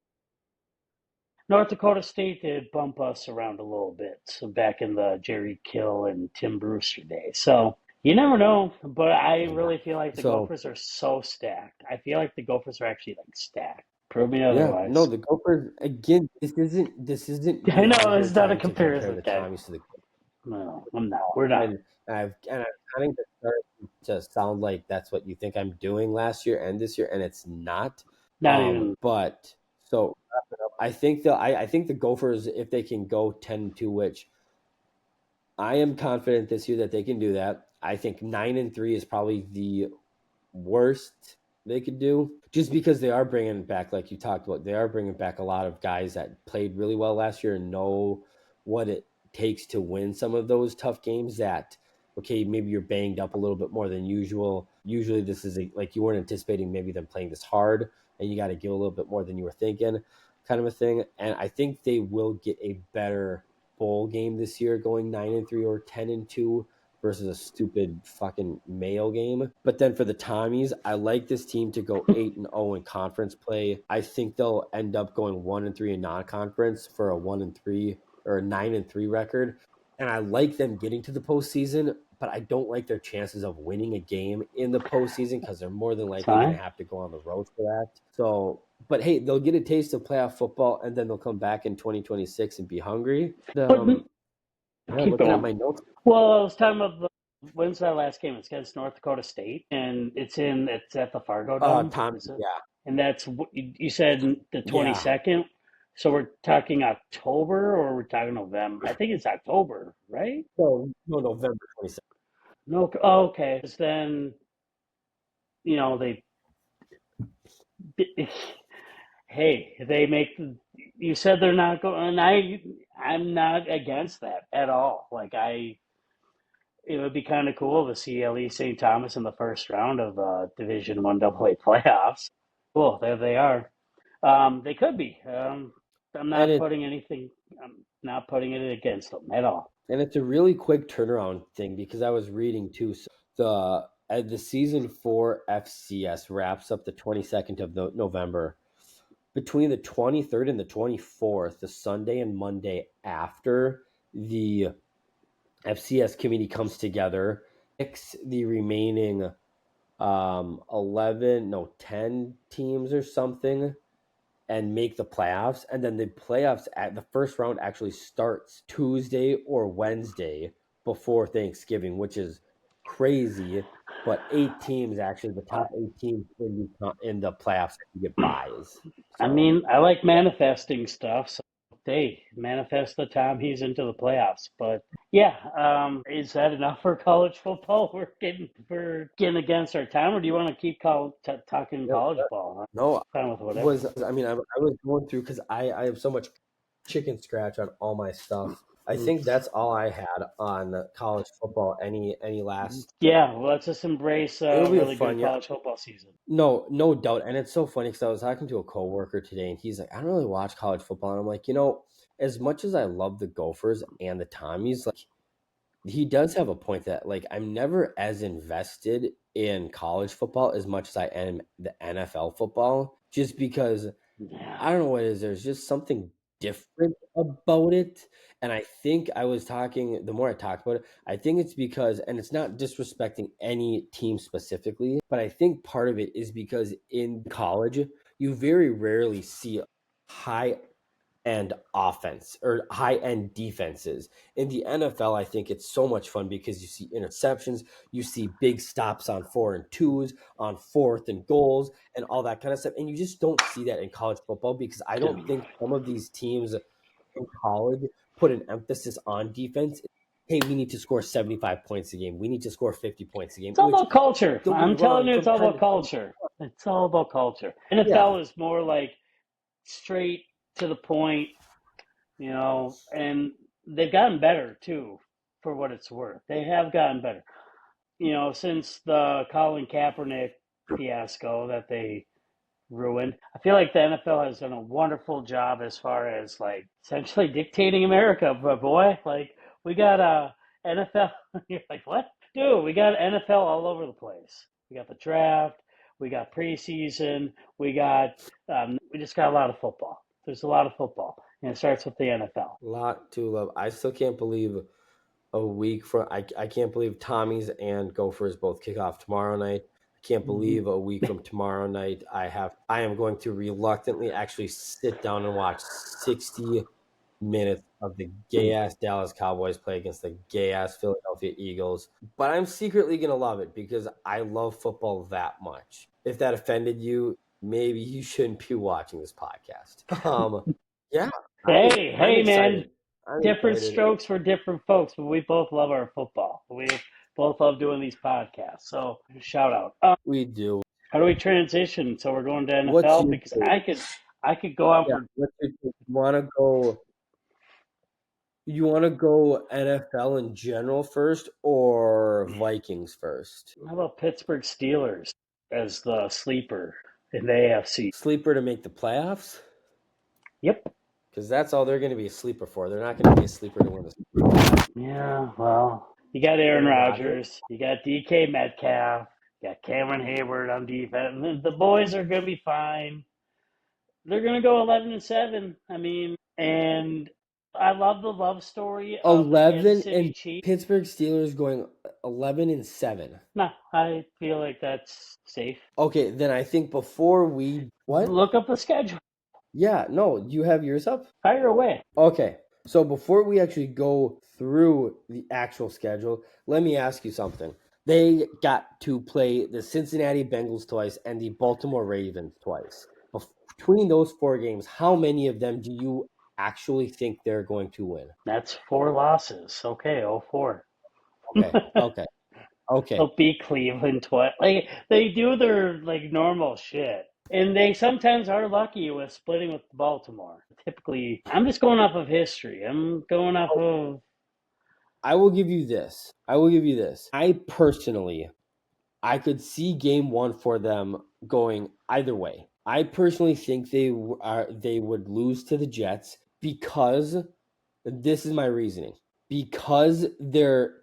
North Dakota State did bump us around a little bit. So back in the Jerry Kill and Tim Brewster days. So you never know. But I yeah. really feel like the So Gophers are so stacked. I feel like the Gophers are actually like stacked. Prove me yeah, no, otherwise. the Gophers again. This isn't I me know out here it's not a trying to compare comparison, the guy. Tommies to the No, I'm not. We're not. and I've kind of started to sound like that's what you think I'm doing last year and this year, and it's not. Not even. But so wrap it up. I think the Gophers, if they can go 10-2, which I am confident this year that they can do that. I think 9-3 is probably the worst they could do, just because they are bringing back, like you talked about, they are bringing back a lot of guys that played really well last year and know what it takes to win some of those tough games that okay, maybe you're banged up a little bit more than usual. Usually, this is like you weren't anticipating maybe them playing this hard, and you got to give a little bit more than you were thinking, kind of a thing. And I think they will get a better bowl game this year, going 9-3 or 10-2 versus a stupid fucking Mayo game. But then for the Tommies, I like this team to go 8-0 in conference play. I think they'll end up going 1-3 in non-conference for a 1-3 or a 9-3 record. And I like them getting to the postseason, but I don't like their chances of winning a game in the postseason because they're more than It's likely going to fine. have to go on the road for that. So, but hey, they'll get a taste of playoff football, and then they'll come back in 2026 and be hungry. But Yeah, keep looking at going. my notes. Well, I was talking about when's that last game? It's against North Dakota State, and it's at the Fargo Dome. Tom, Is it? yeah, And that's you said the yeah. 22nd. So we're talking October or we're talking November? I think it's October, right? No, no, November 27th. No, oh, okay. 'Cause then they hey, they make. You said they're not going, and I'm not against that at all. Like it would be kind of cool to see at least St. Thomas in the first round of Division One AA playoffs. Cool, there they are. They could be. I'm And not it putting anything. I'm not putting it against them at all. and it's a really quick turnaround thing because I was reading too. So the season for FCS wraps up the 22nd of November. Between the 23rd and the 24th, the Sunday and Monday after, the FCS committee comes together, picks the remaining 11, no, 10 teams or something, and make the playoffs. And then the playoffs at the first round actually starts Tuesday or Wednesday before Thanksgiving, which is crazy. But 8 teams, actually, the top 8 teams in the playoffs get buys. I So mean, I like manifesting stuff, so hey, manifest the time he's into the playoffs. But yeah, is that enough for college football? We're getting against our time, or do you want to keep talking yep. college ball? No, I'm fine with whatever. I was going through because I have so much chicken scratch on all my stuff. I think that's all I had on college football. Any last? Yeah, well, let's just embrace It'll a be a really fun, good yeah. college football season. No, no doubt. And it's so funny because I was talking to a coworker today, and he's like, "I don't really watch college football." And I'm like, as much as I love the Gophers and the Tommies, like he does have a point that like I'm never as invested in college football as much as I am the NFL football, just because Yeah, I don't know what it is. There's just something different about it. And I think I was talking, the more I talked about it, I think it's because, and it's not disrespecting any team specifically, but I think part of it is because in college, you very rarely see high end offense or high end defenses. In the NFL, I think it's so much fun because you see interceptions, you see big stops on 4-2s, on fourth and goals, and all that kind of stuff. And you just don't see that in college football because I don't think some of these teams in college put an emphasis on defense. Hey, we need to score 75 points a game. We need to score 50 points a game, it's all which about culture. don't get me I'm telling wrong, you, it's from all time about to time. culture. It's all about culture. Yeah, NFL is more like straight to the point, and they've gotten better too, for what it's worth. They have gotten better. Since the Colin Kaepernick fiasco that they ruined, I feel like the NFL has done a wonderful job as far as like essentially dictating America. But boy, like we got a NFL. You're like, what? Dude, we got NFL all over the place. We got the draft. We got preseason. We just got a lot of football. There's a lot of football, and it starts with the NFL. a lot to love. I still can't believe a week from I can't believe Tommy's and Gophers both kick off tomorrow night. I can't Mm-hmm. believe a week from tomorrow night I am going to reluctantly actually sit down and watch 60 minutes of the gay ass Dallas Cowboys play against the gay ass Philadelphia Eagles. But I'm secretly gonna love it because I love football that much. If that offended you, maybe you shouldn't be watching this podcast. Yeah, Hey, I'm hey, man, excited. I'm different excited. strokes for different folks, but we both love our football. We both love doing these podcasts. So shout out. We do. How do we transition? So we're going to What's NFL your because take? I could go on Yeah, for what's your take? You want to go? You want to go NFL in general first or Vikings first? How about Pittsburgh Steelers as the sleeper in the AFC? Sleeper to make the playoffs? Yep. Because that's all they're going to be a sleeper for. They're not going to be a sleeper to win the. Yeah, well, you got Aaron Aaron Rodgers. Rodgers, you got DK Metcalf, you got Cameron Hayward on defense. The boys are going to be fine. They're going to go 11-7. I mean, and I love the love story of the Kansas 11 City and Chiefs. Pittsburgh Steelers going 11-7. No, I feel like that's safe. Okay, then I think before we what? Look up the schedule. Yeah, no, you have yours up? Fire away. Okay. So before we actually go through the actual schedule, let me ask you something. They got to play the Cincinnati Bengals twice and the Baltimore Ravens twice. Between those four games, how many of them do you actually think they're going to win? That's 4 losses. Okay, 0-4. Okay. Okay. Okay. They'll beat Cleveland twice. Like they do their like normal shit, and they sometimes are lucky with splitting with Baltimore. Typically, I'm just going off of history. I'm going off of. I will give you this. I will give you this. I could see game one for them going either way. I personally think they would lose to the Jets because this is my reasoning. Because there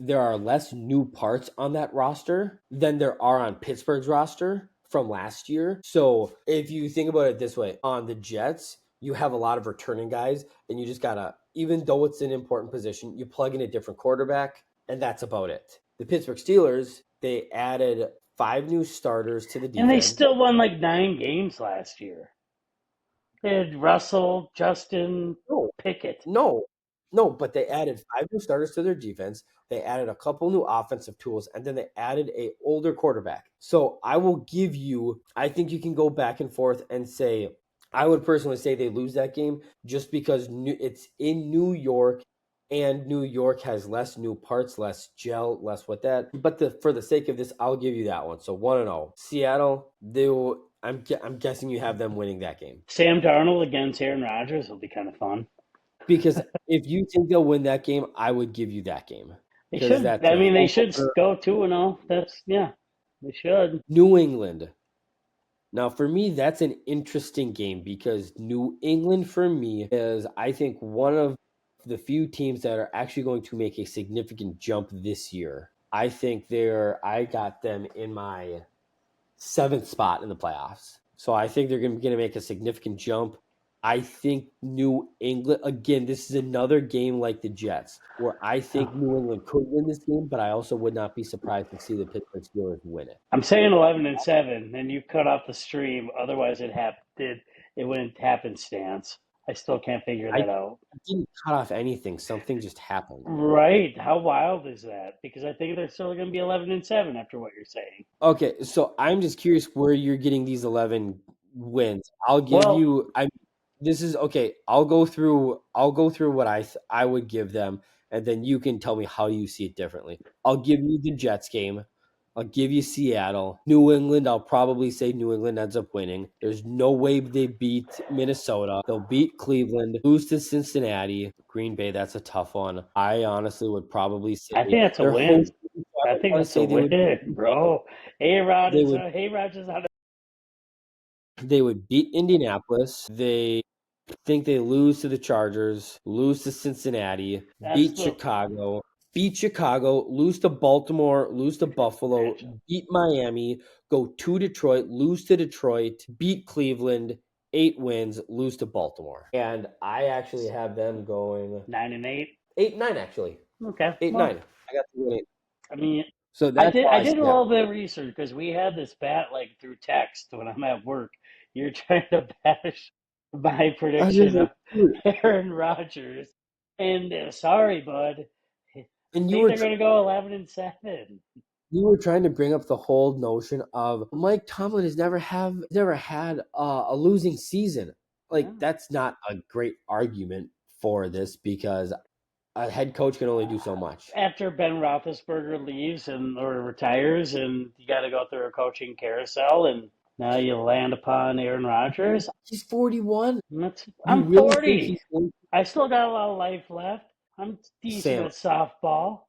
are less new parts on that roster than there are on Pittsburgh's roster from last year. So if you think about it this way, on the Jets, you have a lot of returning guys, and you just gotta, even though it's an important position, you plug in a different quarterback, and that's about it. The Pittsburgh Steelers, they added 5 new starters to the And they defense. still won like 9 games last year. They had Russell, Justin, No, Pickett. no, no, but they added 5 new starters to their defense. They added a couple new offensive tools, and then they added a older quarterback. So I will give you. I think you can go back and forth and say. I would personally say they lose that game just because it's in New York, and New York has less new parts, less gel, less what that. But for the sake of this, I'll give you that one. So 1-0. Seattle. They will. I'm guessing you have them winning that game. Sam Darnold against Aaron Rodgers will be kind of fun. Because if you think they'll win that game, I would give you that game They because should. that's I a mean, they home should opener. go 2-0. That's yeah. They should. New England. Now, for me, that's an interesting game because New England, for me, is I think one of the few teams that are actually going to make a significant jump this year. I think I got them in my seventh spot in the playoffs. So I think they're going to make a significant jump. I think New England, again, this is another game like the Jets, where I think New England could win this game, but I also would not be surprised to see the Pittsburgh Steelers win it. I'm saying 11-7, and you cut off the stream. Otherwise, it wouldn't happenstance. I still can't figure I that out. didn't cut off anything. Something just happened. Right? How wild is that? Because I think they're still going to be 11-7 after what you're saying. Okay, so I'm just curious where you're getting these 11 wins. I'll give Well, you I This is okay. I'll go through what I would give them, and then you can tell me how you see it differently. I'll give you the Jets game. I'll give you Seattle. New England, I'll probably say New England ends up winning. There's no way they beat Minnesota. They'll beat Cleveland, lose to Cincinnati. Green Bay, that's a tough one. I honestly would probably say I think that's a they're win. hosting, so I I would think probably that's a say they would beat win, bro. they would A Rod is on. they would beat Indianapolis. They think they lose to the Chargers, lose to Cincinnati, That's the beat Chicago, lose to Baltimore, lose to Buffalo, matchup. beat Miami, go to Detroit, lose to Detroit, beat Cleveland, 8 wins, lose to Baltimore. And I actually have them going 9-8. 8-9 actually. Okay. Eight Well, nine. I got the 8. I mean, So that's how I I did see a that. little bit of research because we had this bat like through text when I'm at work. You're trying to bash my I was prediction like, of dude, Aaron Rodgers, and sorry, bud. I and think they're going to go 11-7. you were trying to bring up the whole notion of Mike Tomlin has never had a losing season. Like Yeah. that's not a great argument for this because a head coach can only do so much. After Ben Roethlisberger leaves and or retires, and you got to go through a coaching carousel, and Now you land upon Aaron Rodgers. He's 41. You I'm really think 40. he's going I still got a lot of life left. I'm decent Sam, at softball.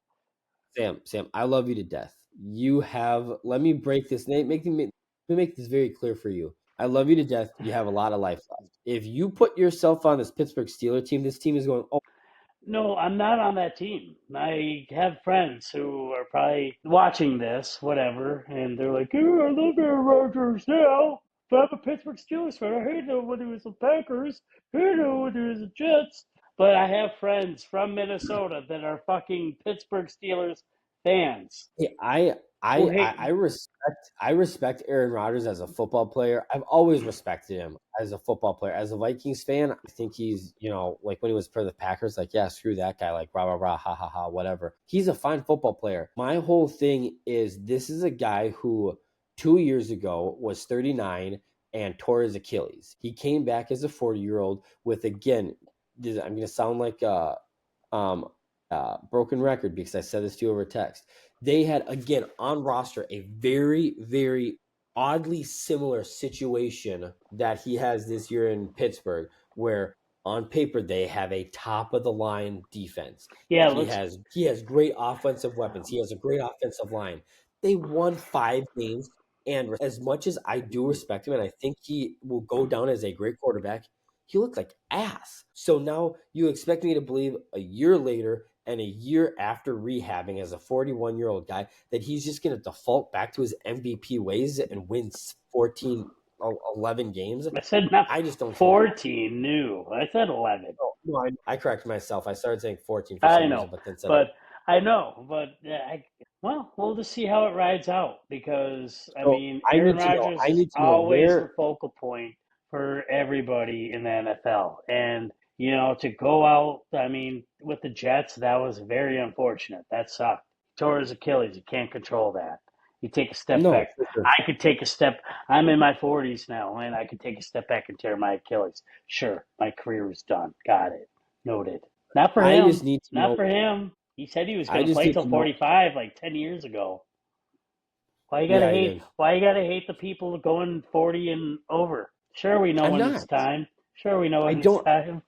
Sam, I love you to death. You have, let me break this, let me make this very clear for you. I love you to death. You have a lot of life left. If you put yourself on this Pittsburgh Steelers team, this team is going, oh, No, I'm not on that team. I have friends who are probably watching this, whatever, and they're like, "Oh, I love Aaron Rodgers now. But I'm a Pittsburgh Steelers fan. I hate him when he was the Packers. I hate him when he was the Jets." But I have friends from Minnesota that are fucking Pittsburgh Steelers fans yeah, I who I I hate. I respect Aaron Rodgers as a football player. I've always respected him as a football player. As a Vikings fan, I think he's, like when he was for the Packers, like, yeah, screw that guy, like rah rah rah, ha ha ha, whatever. He's a fine football player. My whole thing is this is a guy who 2 years ago was 39 and tore his Achilles. He came back as a 40-year-old with, again, I'm gonna sound like um broken record because I said this to you over text. They had, again, on roster a very, very oddly similar situation that he has this year in Pittsburgh, where on paper they have a top of the line defense. Yeah, He has great offensive weapons. He has a great offensive line. They won 5 games, and as much as I do respect him and I think he will go down as a great quarterback, he looked like ass. So now you expect me to believe a year later and a year after rehabbing as a 41-year-old guy that he's just going to default back to his MVP ways and win 14, 11 games? I said not I just don't see it. 14 new. I said 11. Oh, no, I corrected myself. I started saying 14 for I some know, reason, but then said, but I know, but well, we'll just see how it rides out because I so mean, I Aaron need to know. Rodgers I is need to know always the where. focal point for everybody in the NFL, and to go out, I mean, with the Jets, that was very unfortunate. That sucked. Tore his Achilles. You can't control that. You take a step No, back. for sure. I could take a step. I'm in my 40s now, and I could take a step back and tear my Achilles. Sure, my career is done. Got it. Noted. Not for I him. just need to Not know. for him. He said he was I going to just play need till to know. 45 like 10 years ago. Why you got to Yeah, I hate did. why you got to hate the people going 40 and over? Sure we know I'm when not. it's time. Sure we know I when it's don't. time.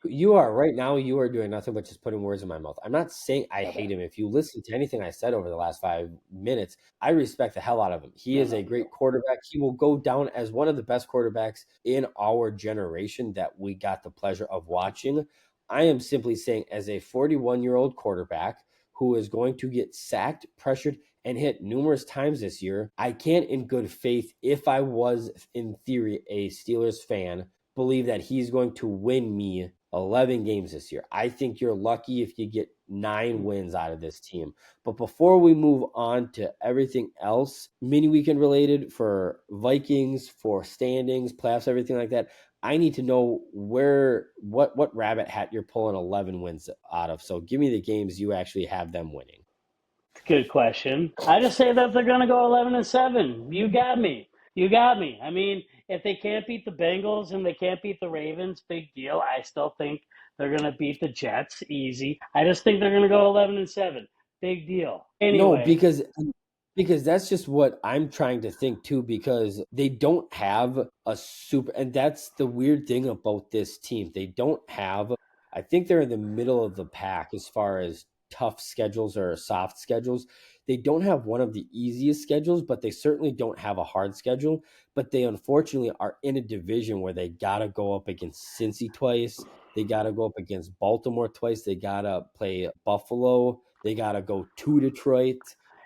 You are right now. You are doing nothing but just putting words in my mouth. I'm not saying I Shut hate up. him. If you listen to anything I said over the last 5 minutes, I respect the hell out of him. He No, is no, a you great don't. quarterback. He will go down as one of the best quarterbacks in our generation that we got the pleasure of watching. I am simply saying, as a 41-year-old quarterback who is going to get sacked, pressured, and hit numerous times this year, I can't, in good faith, if I was in theory a Steelers fan, believe that he's going to win me 11 games this year. I think you're lucky if you get 9 wins out of this team. But before we move on to everything else, mini weekend related for Vikings, for standings, playoffs, everything like that, I need to know what rabbit hat you're pulling 11 wins out of. So give me the games you actually have them winning. It's a good question. I just say that they're going to go 11-7. You got me. You got me. I mean, if they can't beat the Bengals and they can't beat the Ravens, big deal. I still think they're going to beat the Jets easy. I just think they're going to go 11-7. Big deal. No, Anyway, because that's just what I'm trying to think too, because they don't have a super, and that's the weird thing about this team. They don't have, I think they're in the middle of the pack as far as tough schedules or soft schedules. They don't have one of the easiest schedules, but they certainly don't have a hard schedule. But they unfortunately are in a division where they got to go up against Cincy twice. They got to go up against Baltimore twice. They got to play Buffalo. They got to go to Detroit.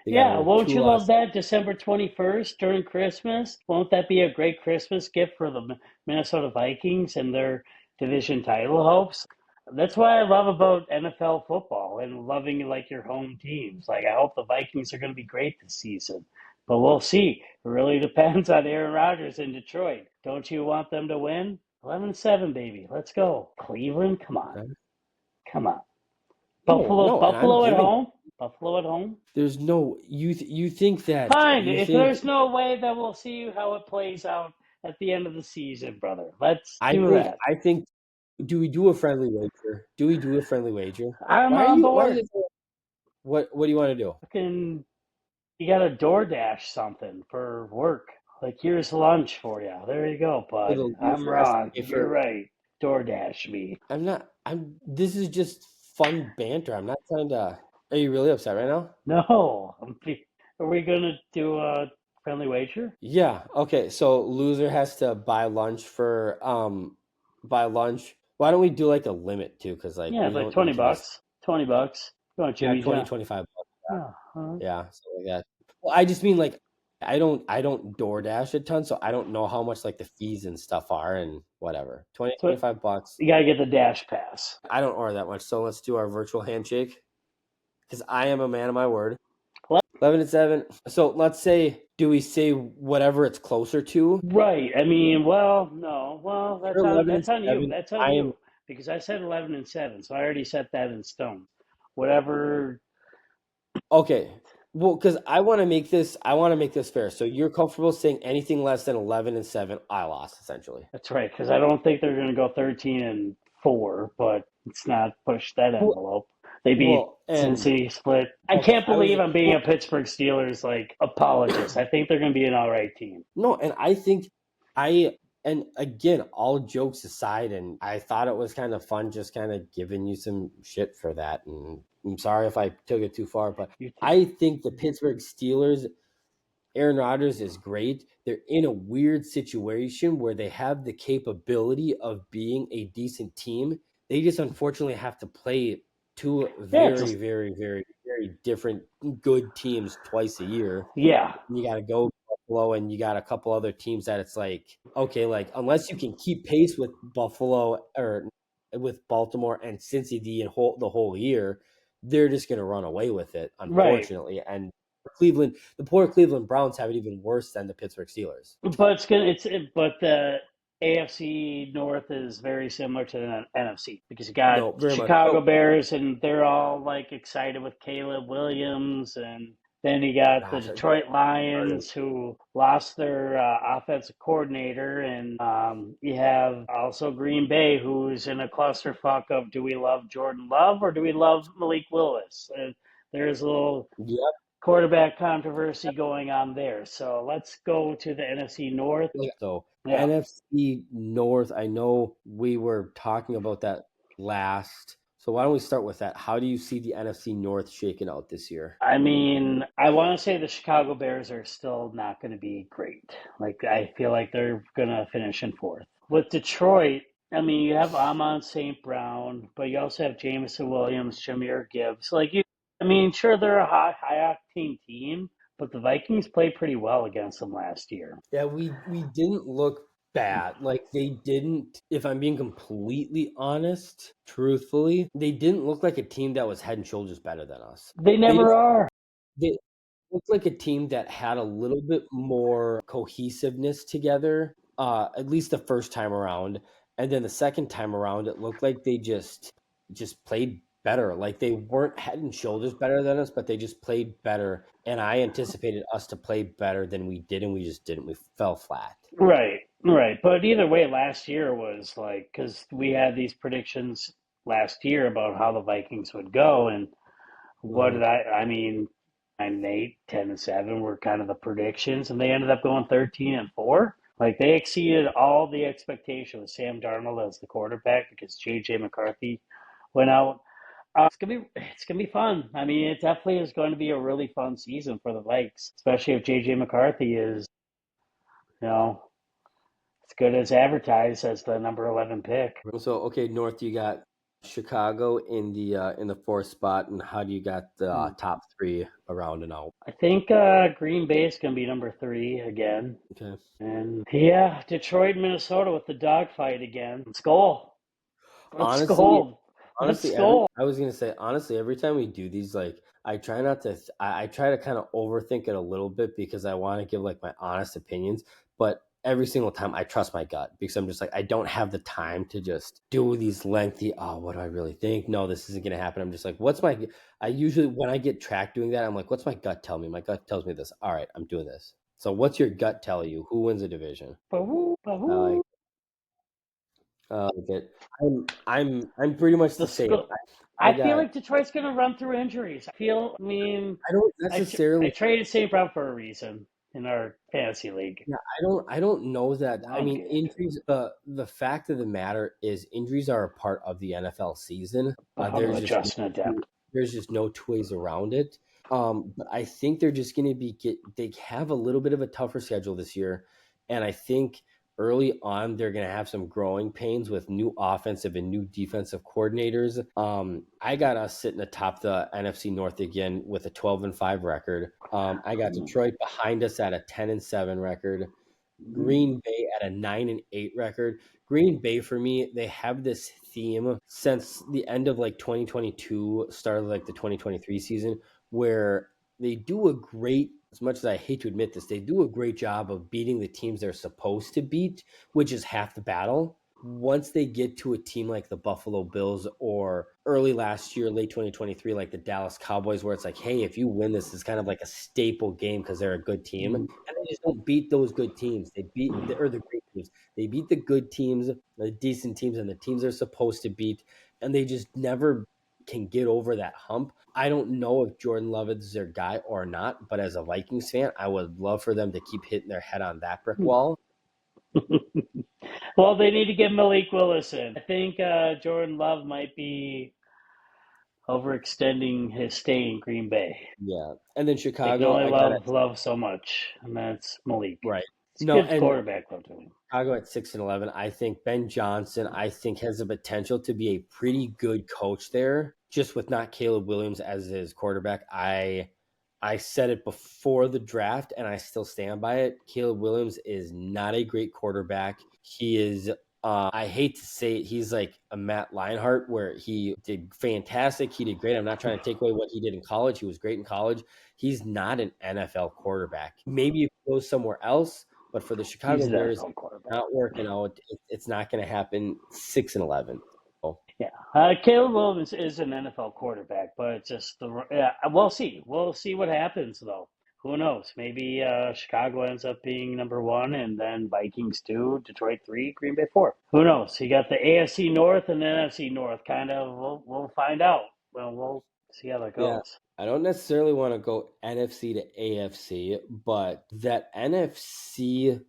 They got to yeah, go won't to you love Los. that December 21st during Christmas? Won't that be a great Christmas gift for the Minnesota Vikings and their division title hopes? That's what I love about NFL football and loving like your home teams. Like I hope the Vikings are going to be great this season. But we'll see. It really depends on Aaron Rodgers in Detroit. Don't you want them to win? 11-7, baby. Let's go. Cleveland, come on. Okay. Come on. No, Buffalo, no, and I'm Buffalo at giving. home. Buffalo at home. There's no you think that Fine. you If think there's no way, then we'll see how it plays out at the end of the season, brother. Let's I do think that. I think do we do a friendly wager? Do we do a friendly wager? I'm Why are on you why is board. it what do you want to do? Fucking, you got to DoorDash something for work. Like, here's lunch for you. There you go, So bud. the I'm loser has to wrong. pay You're for. right. DoorDash me. I'm not. I'm. This is just fun banter. I'm not trying to. Are you really upset right now? No. Are we gonna do a friendly wager? Yeah. Okay. So loser has to buy lunch. Why don't we do like a limit too? Because like Yeah, we it's like don't need 20 to just. bucks. 20 bucks. Go on, Yeah, Jimmy 20, John. 25. Yeah. Yeah, something like that. Well, I just mean like I don't DoorDash a ton, so I don't know how much like the fees and stuff are and whatever. 20, So 25 bucks. you gotta get the Dash Pass. I don't order that much, so let's do our virtual handshake because I am a man of my word. 11 and 7. So let's say, do we say whatever it's closer to? Right. I mean, well, no. Well, You're 11 and that's on you. 7. That's on I am you. Because I said 11 and 7, so I already set that in stone. Whatever. okay. Well, because I want to make this fair. So you're comfortable saying anything less than 11 and 7, I lost essentially. That's right. Because I don't think they're gonna go 13-4, but it's not push that Well, envelope. They beat and Cincy split. I okay, can't believe I'm being a Pittsburgh Steelers like apologist. I think they're gonna be an all right team. no, and I think I and again, all jokes aside, and I thought it was kind of fun just kind of giving you some shit for that. And I'm sorry if I took it too far, but You t- I think the Pittsburgh Steelers, Aaron Rodgers is great. They're in a weird situation where they have the capability of being a decent team. They just unfortunately have to play two yeah, very, very, very, very different good teams twice a year. yeah. You got to go Buffalo, and you got a couple other teams that it's like, okay, like unless you can keep pace with Buffalo or with Baltimore and Cincy the whole year, they're just going to run away with it, Right. unfortunately. And the poor Cleveland Browns have it even worse than the Pittsburgh Steelers. But but the AFC North is very similar to the NFC because you got No, very much. Chicago So, Bears and they're all like excited with Caleb Williams, and then you got the gosh, Detroit started. Lions who lost their offensive coordinator, and you have also Green Bay who's in a clusterfuck of do we love Jordan Love or do we love Malik Willis? There's a little Yep. quarterback controversy going on there. So let's go to the NFC North. So Yeah. NFC North, I know we were talking about that last. So why don't we start with that? How do you see the NFC North shaking out this year? I mean, I want to say the Chicago Bears are still not going to be great. Like, I feel like they're going to finish in fourth. With Detroit, I mean, you have Amon St. Brown, but you also have Jameson Williams, Jameer Gibbs. I mean, sure, they're a high octane team, but the Vikings played pretty well against them last year. Yeah, we didn't look bad. Like they didn't, if I'm being completely honest, truthfully, they didn't look like a team that was head and shoulders better than us. They They never just are. they looked like a team that had a little bit more cohesiveness together, at least the first time around. And then the second time around, it looked like they just played better. Like they weren't head and shoulders better than us, but they just played better. And I anticipated us to play better than we did, and we just didn't. We fell flat. Right, right. But either way, last year was like, because we had these predictions last year about how the Vikings would go, and what Hmm. did I mean, 9-8, 10-7 were kind of the predictions, and they ended up going 13-4. Like they exceeded all the expectation with Sam Darnold as the quarterback because JJ McCarthy went out. It's gonna be fun. I mean, it definitely is going to be a really fun season for the Vikes, especially if JJ McCarthy is, you know, as good as advertised as the number 11 pick. So okay, North, you got Chicago in the fourth spot, and how do you got the Hmm. top three around and out? I think Green Bay is going to be number 3 again. Okay. And yeah, Detroit, Minnesota with the dogfight again. Let's go. Let's Honestly, go. Let's honestly, go. I was gonna say honestly, every time we do these, like I try not to, I try to kind of overthink it a little bit because I want to give like my honest opinions, but every single time I trust my gut because I'm just like I don't have the time to just do these lengthy. Oh, what do I really think? No, this isn't gonna happen. I'm just like, what's my? I usually when I get tracked doing that, I'm like, what's my gut tell me? My gut tells me this. All right, I'm doing this. So, what's your gut tell you? Who wins a division? Bahoo, I bahoo. like it. I'm pretty much The the same. school. I I feel got like Detroit's going to run through injuries. I mean, I don't I necessarily traded St. Brown for a reason. in our fantasy league. Yeah, I don't know that. I I'm mean, good. injuries. The fact of the matter is, injuries are a part of the NFL season. But how to There's just adjust and adapt. no two ways around it. But I think they're just going to they have a little bit of a tougher schedule this year, and I think early on they're going to have some growing pains with new offensive and new defensive coordinators. I got us sitting atop the NFC North again with a 12-5 record. I got Detroit behind us at a 10-7 record. Green Bay at a 9-8 record. Green Bay for me, they have this theme since the end of like 2022, start of like the 2023 season, where they do a great, as much as I hate to admit this, they do a great job of beating the teams they're supposed to beat, which is half the battle. Once they get to a team like the Buffalo Bills or early last year, late 2023, like the Dallas Cowboys, where it's like, hey, if you win this, it's kind of like a staple game because they're a good team, and they just don't beat those good teams. They beat or the great teams. They beat the good teams, the decent teams, and the teams they're supposed to beat, and they just never can get over that hump. I don't know if Jordan Love is their guy or not, but as a Vikings fan, I would love for them to keep hitting their head on that brick wall. Well, they need to get Malik Willis in. I think Jordan Love might be overextending his stay in Green Bay. Yeah, and then They can Chicago, only I got love it Love so much, and that's Malik. right. It's a No, good and quarterback, though, too. Chicago at 6-11. I think Ben Johnson, I think, has the potential to be a pretty good coach there, just with not Caleb Williams as his quarterback. I said it before the draft, and I still stand by it. Caleb Williams is not a great quarterback. He is. I hate to say it, he's like a Matt Leinart, where he did fantastic. He did great. I'm not trying to take away what he did in college. He was great in college. He's not an NFL quarterback. Maybe if he goes somewhere else, but for the He's Chicago an Bears, NFL quarterback. not working out. It's not going to happen. 6-11. So, Yeah, Caleb Williams is an NFL quarterback, but it's just the yeah. We'll see. We'll see what happens though. Who knows? Maybe Chicago ends up being number one, and then Vikings two, Detroit three, Green Bay four. Who knows? You got the AFC North and the NFC North. Kind of. We'll find out. Well, we'll see how that yeah, goes. I don't necessarily want to go NFC to AFC, but that NFC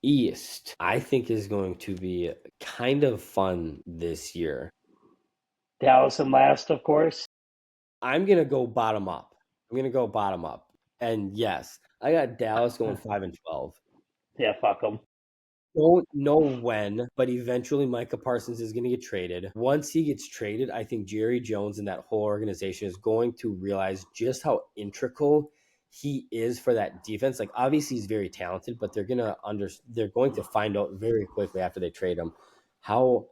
East, I think, is going to be kind of fun this year. Dallas and last, of course. I'm gonna go bottom up. I'm gonna go bottom up. And yes, I got Dallas going 5-12. Yeah, fuck them. Don't know when, but eventually Micah Parsons is going to get traded. Once he gets traded, I think Jerry Jones and that whole organization is going to realize just how integral he is for that defense. Like obviously he's very talented, but they're going to find out very quickly after they trade him how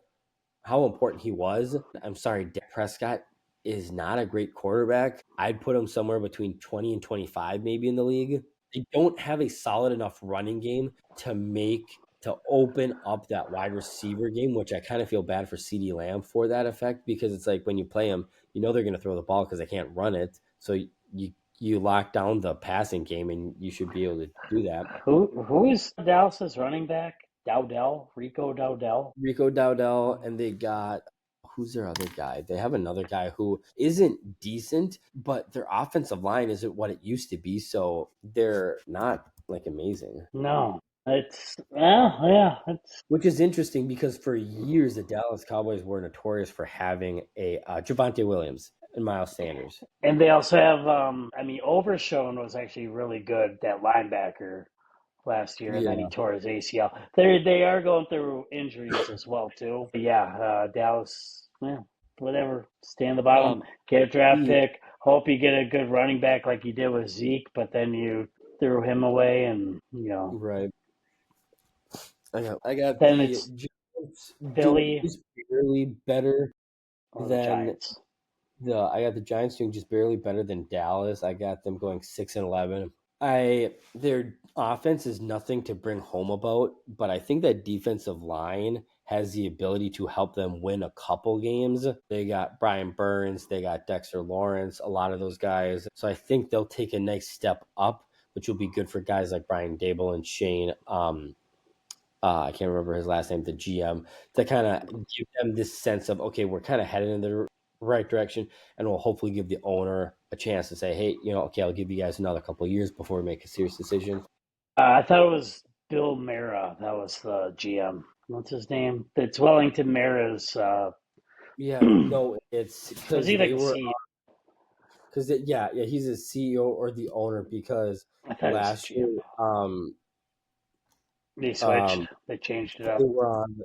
important he was. I'm sorry, Dak Prescott is not a great quarterback. I'd put him somewhere between 20 and 25 maybe in the league. They don't have a solid enough running game to open up that wide receiver game, which I kind of feel bad for CeeDee Lamb for that effect because it's like when you play him, you know they're going to throw the ball because they can't run it. So you lock down the passing game and you should be able to do that. Who is Dallas's running back? Dowdell, Rico Dowdell. Rico Dowdell, and they got who's their other guy? They have another guy who isn't decent, but their offensive line isn't what it used to be, so they're not like amazing. No, it's yeah. It's Which is interesting because for years the Dallas Cowboys were notorious for having a Javonte Williams and Miles Sanders. and they also have. I mean, Overshone was actually really good. That linebacker last year, and then he Yeah, tore his ACL. They are going through injuries as well too. But yeah, Dallas. Yeah, whatever. Stay in the bottom. um, Get a draft the pick. Hope you get a good running back like you did with Zeke, but then you threw him away, and right. I got then the it's Giants doing Philly just barely better or the than Giants. I got the Giants doing just barely better than Dallas. I got them going 6-11. Their offense is nothing to bring home about, but I think that defensive line has the ability to help them win a couple games. They got Brian Burns, they got Dexter Lawrence, a lot of those guys. So I think they'll take a nice step up, which will be good for guys like Brian Dable and Shane. I can't remember his last name, the GM, to kind of give them this sense of okay, we're kind of headed in the right direction, and will hopefully give the owner a chance to say, hey, okay, I'll give you guys another couple of years before we make a serious decision. I thought it was Bill Mara. That was the GM. What's his name? It's Wellington Mara's. Yeah, no, it's Was because he like they the were CEO? yeah, he's a CEO or the owner because I thought he was the last year, GM. They switched. um, They changed it they up. were on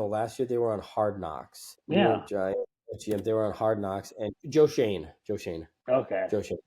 last year they were on Hard Knocks. New York Yeah. Giants GM, they were on Hard Knocks, and Okay. Joe Shane.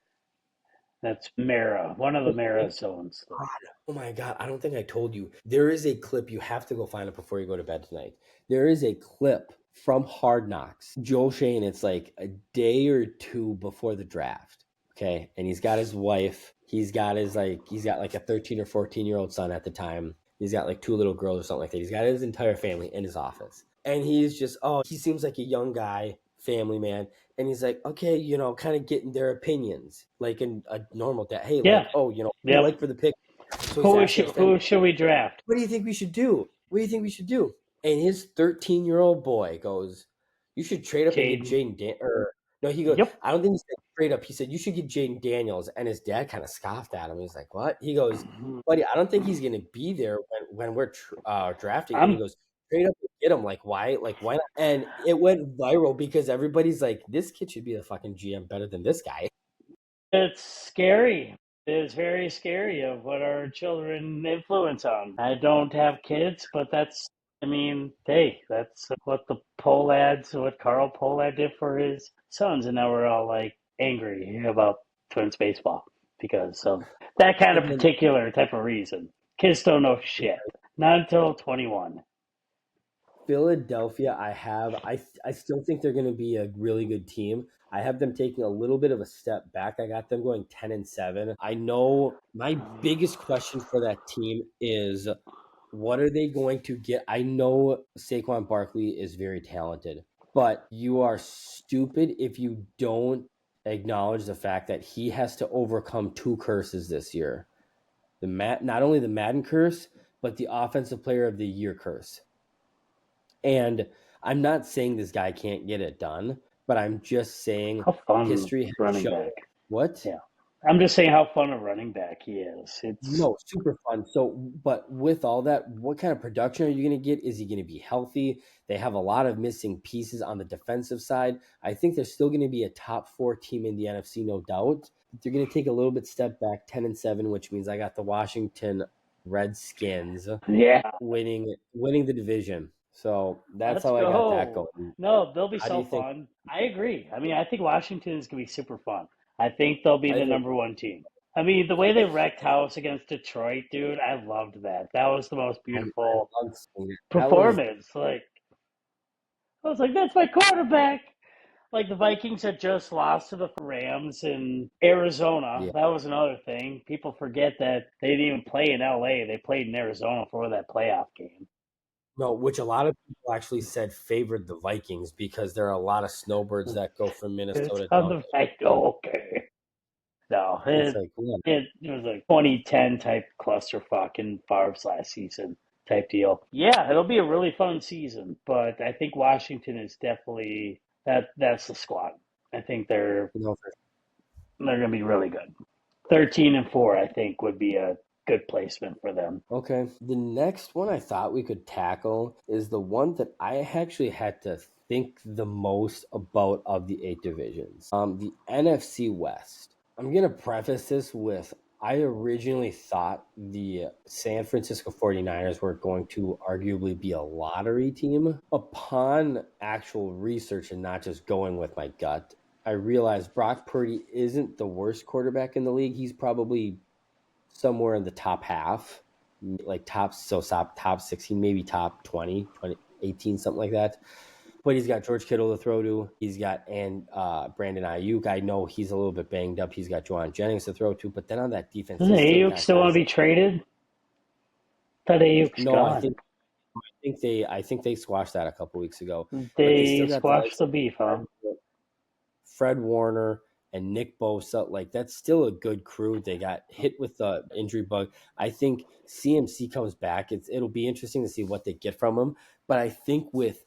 That's Mara. One of the Mara zones. God, oh my God, I don't think I told you. There is a clip. You have to go find it before you go to bed tonight. There is a clip from Hard Knocks. Joe Shane, it's like a day or two before the draft. Okay. And he's got his wife. He's got like a 13 or 14-year-old son at the time. He's got like two little girls or something like that. He's got his entire family in his office. And he's just, he seems like a young guy, family man. And he's like, okay, kind of getting their opinions, like in a normal dad. Hey, Yeah. like, what do you Yep. like for the pick? So he's asking his family, Who should we draft? what do you think we should do? What do you think we should do? And his 13-year-old boy goes, you should trade up and get Jaden. or no, he goes, Yep. I don't think he said trade up. He said, you should get Jaden Daniels. And his dad kind of scoffed at him. He's like, what? He goes, buddy, I don't think he's going to be there when we're drafting. And he I'm goes, trade up and get him. Like, why? Like, why not? And it went viral because everybody's like, this kid should be the fucking GM better than this guy. It's scary. It's very scary of what our children influence on. I don't have kids, but I mean, hey, that's what what Carl Polad did for his sons. And now we're all like angry about Twins baseball because of that kind of And then particular type of reason. Kids don't know shit. Not until 21. Philadelphia, I still think they're going to be a really good team. I have them taking a little bit of a step back. I got them going 10-7. I know my biggest question for that team is what are they going to get? I know Saquon Barkley is very talented, but you are stupid if you don't acknowledge the fact that he has to overcome two curses this year. Not only the Madden curse, but the offensive player of the year curse. And I'm not saying this guy can't get it done, but I'm just saying How fun history has running shown back. what? Yeah. I'm just saying how fun a running back he is. It's No, super fun. So, but with all that, what kind of production are you going to get? Is he going to be healthy? They have a lot of missing pieces on the defensive side. I think they're still going to be a top four team in the NFC, no doubt. They're going to take a little bit step back, 10-7, which means I got the Washington Redskins yeah. winning the division. So that's Let's how I got that go. going. No, they'll be How do so you think? fun. I agree. I mean, I think Washington is going to be super fun. I think they'll be I the think number one team. I mean, the way they wrecked house against Detroit, dude, I loved that. That was the most beautiful I love seeing it. That was performance. Like, I was like, that's my quarterback. Like, the Vikings had just lost to the Rams in Arizona. yeah. That was another thing. People forget that they didn't even play in LA. They played in Arizona for that playoff game. No, which a lot of people actually said favored the Vikings because there are a lot of snowbirds that go from It's Minnesota on down the there. right. Oh, okay. No, It's like, yeah, it was like 2010 type clusterfuck in Favre's last season type deal. Yeah, it'll be a really fun season, but I think Washington is definitely that's the squad. I think you know, they're gonna be really good. 13-4, I think, would be a good placement for them. okay. The next one I thought we could tackle is the one that I actually had to think the most about of the eight divisions. The NFC West. I'm gonna preface this with I originally thought the San Francisco 49ers were going to arguably be a lottery team. Upon actual research and not just going with my gut, I realized Brock Purdy isn't the worst quarterback in the league. He's probably somewhere in the top half, like top 16, maybe top 20, 18, something like that. But he's got George Kittle to throw to. He's got Brandon Ayuk. I know he's a little bit banged up. He's got Juwan Jennings to throw to. But then on that defense, Doesn't he's still Ayuk got still want to guys. be traded? Thought Ayuk's No, gone. I think they squashed that a couple weeks ago. But they They still got the squashed likes the of beef, huh? Fred Warner and Nick Bosa. Like that's still a good crew. They got hit with the injury bug. I think CMC comes back. It'll be interesting to see what they get from him. But I think with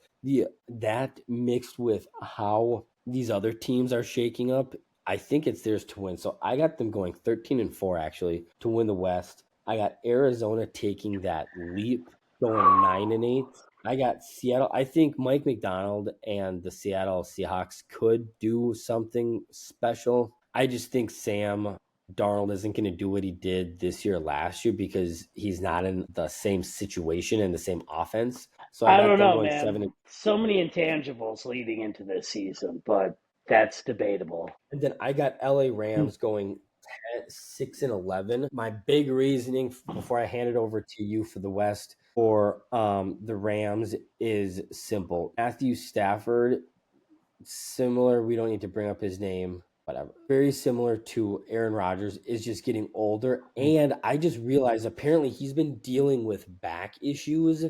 that mixed with how these other teams are shaking up, I think it's theirs to win. So I got them going 13-4 actually to win the West. I got Arizona taking that leap, going 9-8. I got Seattle. I think Mike McDonald and the Seattle Seahawks could do something special. I just think Sam Darnold isn't going to do what he did this year last year because he's not in the same situation and the same offense. So I I got don't them know, going man. 7. So many intangibles leading into this season, but that's debatable. And then I got LA Rams going 6-11. My big reasoning before I hand it over to you for the West for the Rams is simple. Matthew Stafford, similar. We don't need to bring up his name. Whatever. Very similar to Aaron Rodgers, is just getting older. And I just realized apparently he's been dealing with back issues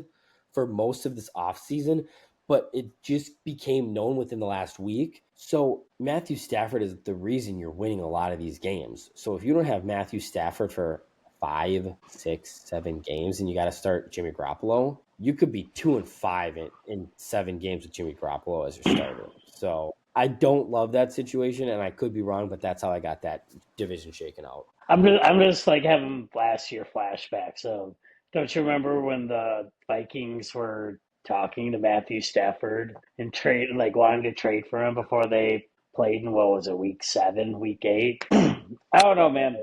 for most of this offseason, but it just became known within the last week. So Matthew Stafford is the reason you're winning a lot of these games. So if you don't have Matthew Stafford for 5, 6, 7 games, and you got to start Jimmy Garoppolo, you could be 2-5 in 7 games with Jimmy Garoppolo as your starter. So I don't love that situation, and I could be wrong, but that's how I got that division shaken out. I'm just like having last year flashbacks of, don't you remember when the Vikings were talking to Matthew Stafford and trade like wanting to trade for him before they played in what was it, week 7, week 8? I don't know, man.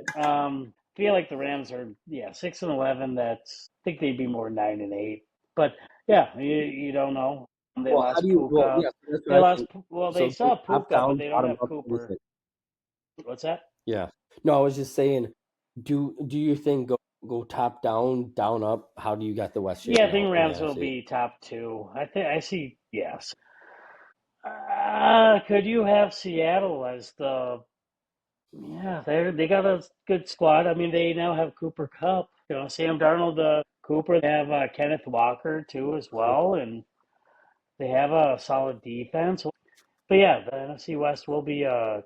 Feel like the Rams are, yeah, 6-11. That's, I think they'd be more 9-8. But yeah, you don't know. They Well, how do lost you? Well, Puka. yeah, so that's They what I lost. think. Well, they So still have top Puka, but down, they don't bottom have up. What do you Cooper. think? What's that? Yeah. No, I was just saying. Do you think go top down, down up? How do you got the West Yeah, I shaken think out in the Rams will NFC? be top 2. I think I see. Yes. Could you have Seattle as the? Yeah, they got a good squad. I mean, they now have Cooper Cup. Sam Darnold, Cooper. They have Kenneth Walker too as well, and they have a solid defense. But yeah, the NFC West will be a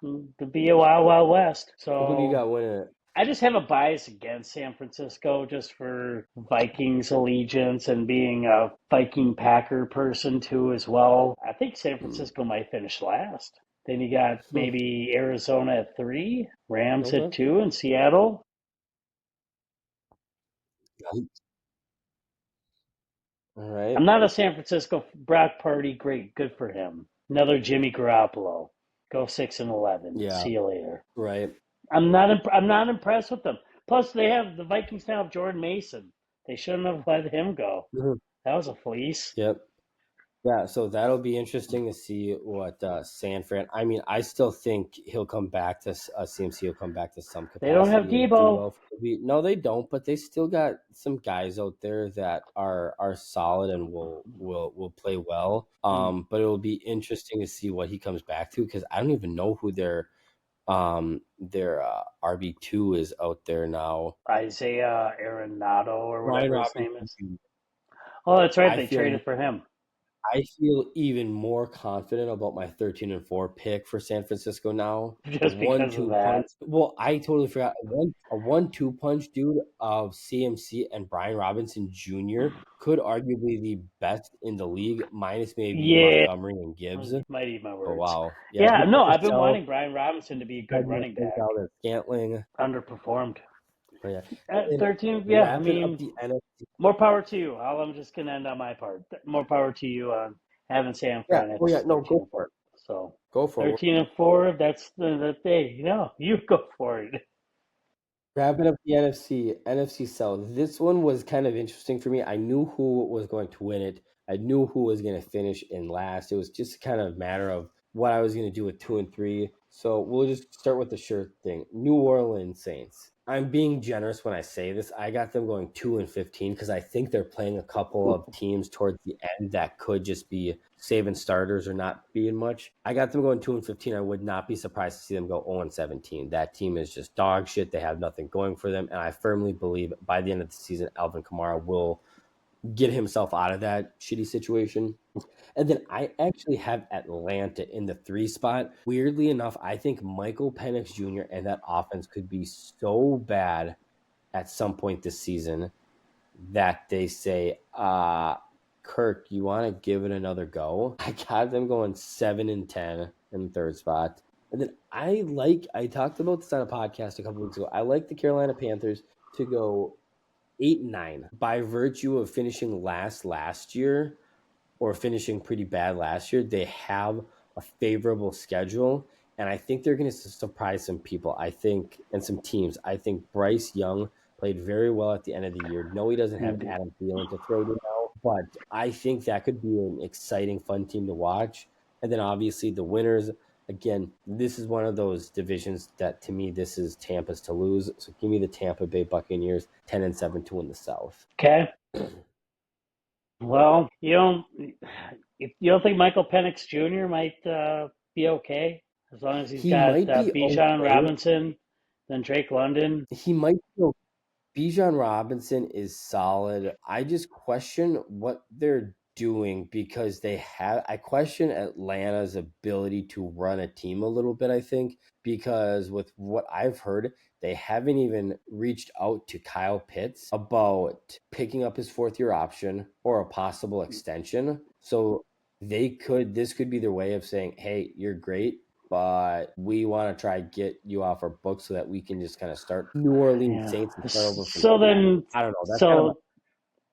wild, wild west. Who do you So got winning it? I just have a bias against San Francisco just for Vikings allegiance and being a Viking Packer person too as well. I think San Hmm. Francisco might finish last. Then you got Hmm. maybe Arizona at 3, Rams at Okay. 2, and Seattle. All right. I'm not a San Francisco Brock Purdy. Great, good for him. Another Jimmy Garoppolo. Go 6-11. Yeah. See you later. Right. I'm not impressed with them. Plus, the Vikings now have Jordan Mason. They shouldn't have let him go. Mhm. That was a fleece. Yep. Yeah, so that'll be interesting to see what San Fran. I mean, I still think he'll come back to CMC. He'll come back to some They don't have capacity and do Debo. well for the beat. No, they don't, but they still got some guys out there that are solid and will play well. But it will be interesting to see what he comes back to because I don't even know who their RB2 is out there now. Isaiah Arenado or Brian whatever his Robinson name is. Jr. Oh, that's right. I They feel traded for him I feel even more confident about my 13-4 pick for San Francisco now. A just because of one-two that. punch. Well, I totally forgot. A 1-2 punch, dude, of CMC and Brian Robinson Jr. could arguably the best in the league, minus maybe Yeah, Montgomery and Gibbs. you might eat my But words. wow, yeah, Yeah, you no, had to I've been sell wanting Brian Robinson to be a good had to running think back. out of Scantling. Underperformed. But yeah, At and then 13, yeah, I wrapping up mean, the NFC. more power to you. I'm just going to end on my part. More power to you on having San Yeah, Fran at oh yeah, no, 13 go and for 4. it. So Go for it. 13 and 4, that's the day. You go for it. Wrapping up the NFC South. This one was kind of interesting for me. I knew who was going to win it. I knew who was going to finish in last. It was just kind of a matter of what I was going to do with 2 and 3. So we'll just start with the sure thing. New Orleans Saints. I'm being generous when I say this. I got them going 2-15 because I think they're playing a couple of teams towards the end that could just be saving starters or not being much. I got them going 2-15. I would not be surprised to see them go 0-17. That team is just dog shit. They have nothing going for them, and I firmly believe by the end of the season, Alvin Kamara will get himself out of that shitty situation. And then I actually have Atlanta in the 3 spot. Weirdly enough, I think Michael Penix Jr. and that offense could be so bad at some point this season that they say, Kirk, you want to give it another go? I got them going 7-10 in the third spot. And then I talked about this on a podcast a couple weeks ago. I like the Carolina Panthers to go 8-9 by virtue of finishing last year or finishing pretty bad last year. They have a favorable schedule, and I think they're going to surprise some people. I think, and some teams. I think Bryce Young played very well at the end of the year. No, he doesn't have Adam Thielen to throw to now, but I think that could be an exciting, fun team to watch. And then obviously the winners. Again, this is one of those divisions that to me this is Tampa's to lose. So give me the Tampa Bay Buccaneers 10-7 to win the South. Okay. Well, you don't think Michael Penix Jr. might be okay as long as he's He got might be Bijan okay. Robinson, then Drake London. He might be okay. Bijan Robinson is solid. I just question what they're doing because I question Atlanta's ability to run a team a little bit, I think, because with what I've heard, they haven't even reached out to Kyle Pitts about picking up his fourth year option or a possible extension. So this could be their way of saying, hey, you're great, but we want to try get you off our books so that we can just kind of start New Orleans Yeah. Saints and start over from So scratch. then, I don't know. That's kind of so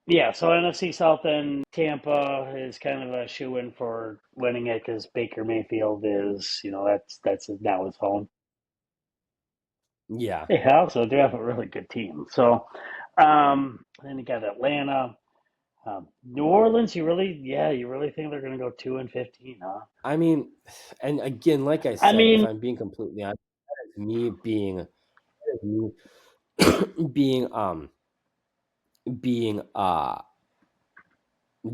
yeah, so NFC South and Tampa is kind of a shoe in for winning it because Baker Mayfield is, that's now his home. yeah. They also do have a really good team. So then you got Atlanta, New Orleans. You really think they're going to go 2-15, huh? I mean, and again, like I I said, if mean, I'm being completely honest, that is me being being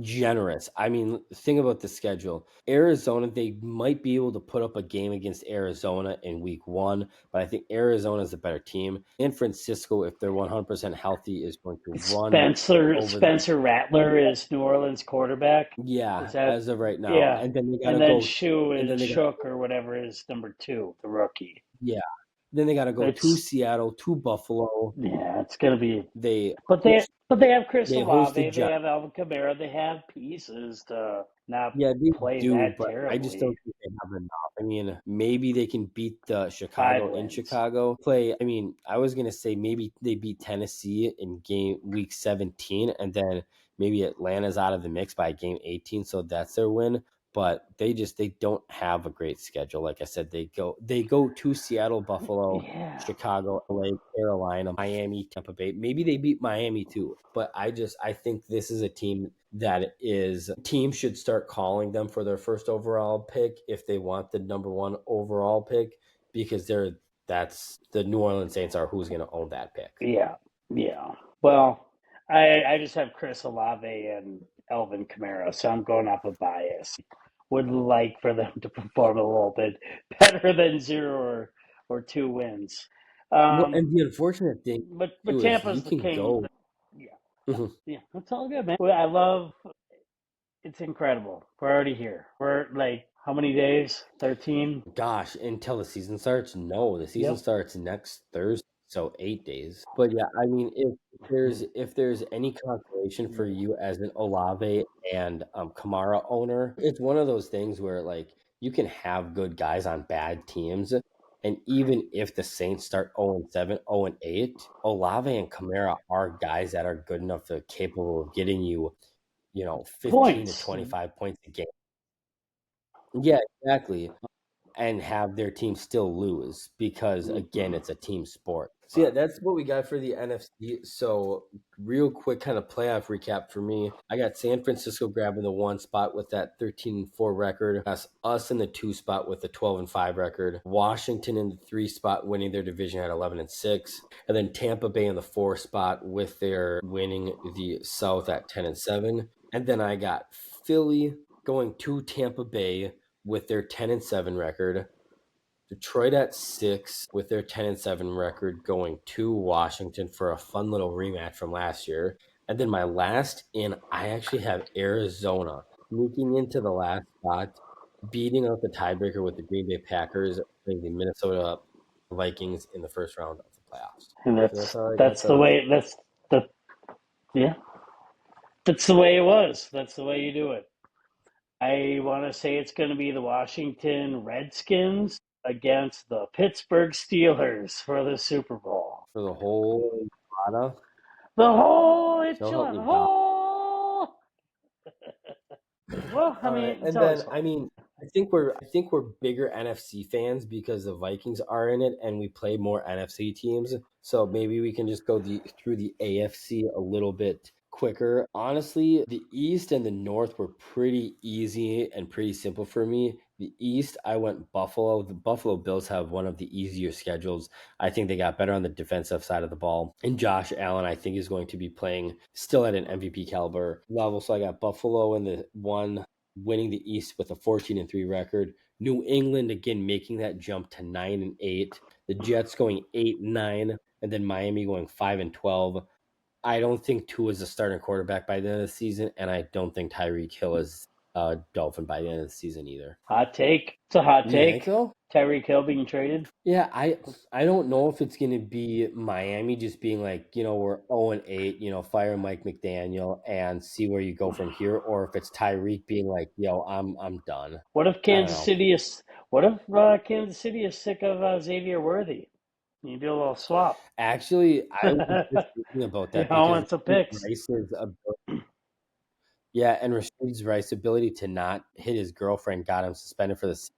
generous. I mean, think about the schedule. Arizona, they might be able to put up a game against Arizona in week 1, but I think Arizona is a better team. San Francisco, if they're 100% healthy, is going to run over them. Spencer Rattler is New Orleans quarterback. Yeah, Is that as of right now. yeah? And then they got And to then go Shu and is then they got Shook or whatever is number 2, the rookie. yeah. Then they got to go to It's Seattle, to Buffalo. Yeah, it's gonna be. They But they have Chris they hosted Olave, they Giants. have Alvin Kamara, they have pieces to not Yeah, they play do, that but I just don't terribly. think they have enough. I mean, maybe they can beat the Five Chicago in wins. Chicago. Play. I mean, I was gonna say maybe they beat Tennessee in game week 17, and then maybe Atlanta's out of the mix by game 18, so that's their win. But they don't have a great schedule. Like I said, they go to Seattle, Buffalo, Yeah, Chicago, LA, Carolina, Miami, Tampa Bay. Maybe they beat Miami too. But I think this is a team that is teams should start calling them for their first overall pick if they want the number 1 overall pick because that's the New Orleans Saints are who's going to own that pick. yeah, yeah. Well, I just have Chris Olave and Alvin Kamara, so I'm going off of bias. Would like for them to perform a little bit better than 0 or 2 wins. Well, Um, and the unfortunate thing but too is you Tampa's the can king. go. Yeah, yeah, Mhm. yeah. That's all good, man. I love. It's incredible. We're already here. We're like how many days? 13. Gosh, until the season starts? No, the season Yep. starts next Thursday, so 8 days. But yeah, I mean, if there's any consolation for you as an Olave and Kamara owner, it's one of those things where like you can have good guys on bad teams, and even if the Saints start 0-7, 0-8, Olave and Kamara are guys that are good enough to capable of getting you, 15 to Points. 25 points a game. Yeah, exactly, and have their team still lose because again it's a team sport. So yeah, that's what we got for the NFC. So real quick kind of playoff recap for me. I got San Francisco grabbing the 1 spot with that 13-4 record. That's us in the 2 spot with the 12-5 record. Washington in the 3 spot winning their division at 11-6. And then Tampa Bay in the 4 spot with their winning the South at 10-7. And then I got Philly going to Tampa Bay with their 10-7 record. Detroit at 6 with their 10-7 record going to Washington for a fun little rematch from last year. And then my last in, I actually have Arizona sneaking into the last spot, beating out the tiebreaker with the Green Bay Packers, playing the Minnesota Vikings in the first round of the playoffs. And So that's that's how I got that's the the way. That's the yeah. That's the way it was. That's the way you do it. I want to say it's going to be the Washington Redskins against the Pittsburgh Steelers for the Super Bowl. for the whole enchilada. The whole So help enchilada, me the God. whole. Well, I All right, mean, it's and always then fun. I mean, I think we're bigger NFC fans because the Vikings are in it, and we play more NFC teams. So maybe we can just go through the AFC a little bit quicker. Honestly, the East and the North were pretty easy and pretty simple for me. The East, I went Buffalo. The Buffalo Bills have one of the easier schedules. I think they got better on the defensive side of the ball. And Josh Allen, I think, is going to be playing still at an MVP caliber level. So I got Buffalo in the one, winning the East with a 14-3 record. New England again making that jump to 9-8. The Jets going 8-9, and then Miami going 5-12. I don't think Tua is a starting quarterback by the end of the season, and I don't think Tyreek Hill is a Dolphin by the end of the season either. Hot take. It's a hot You think take. so? Tyreek Hill being traded. Yeah, I don't know if it's gonna be Miami just being like, we're 0-8, fire Mike McDaniel and see where you go from here, or if it's Tyreek being like, yo, I'm done. What if I don't Kansas know. City is? What if Kansas City is sick of Xavier Worthy? You do a little swap. Actually, I was just thinking about You that know, because and some picks. Yeah, and Rasheed Rice's ability to not hit his girlfriend got him suspended for the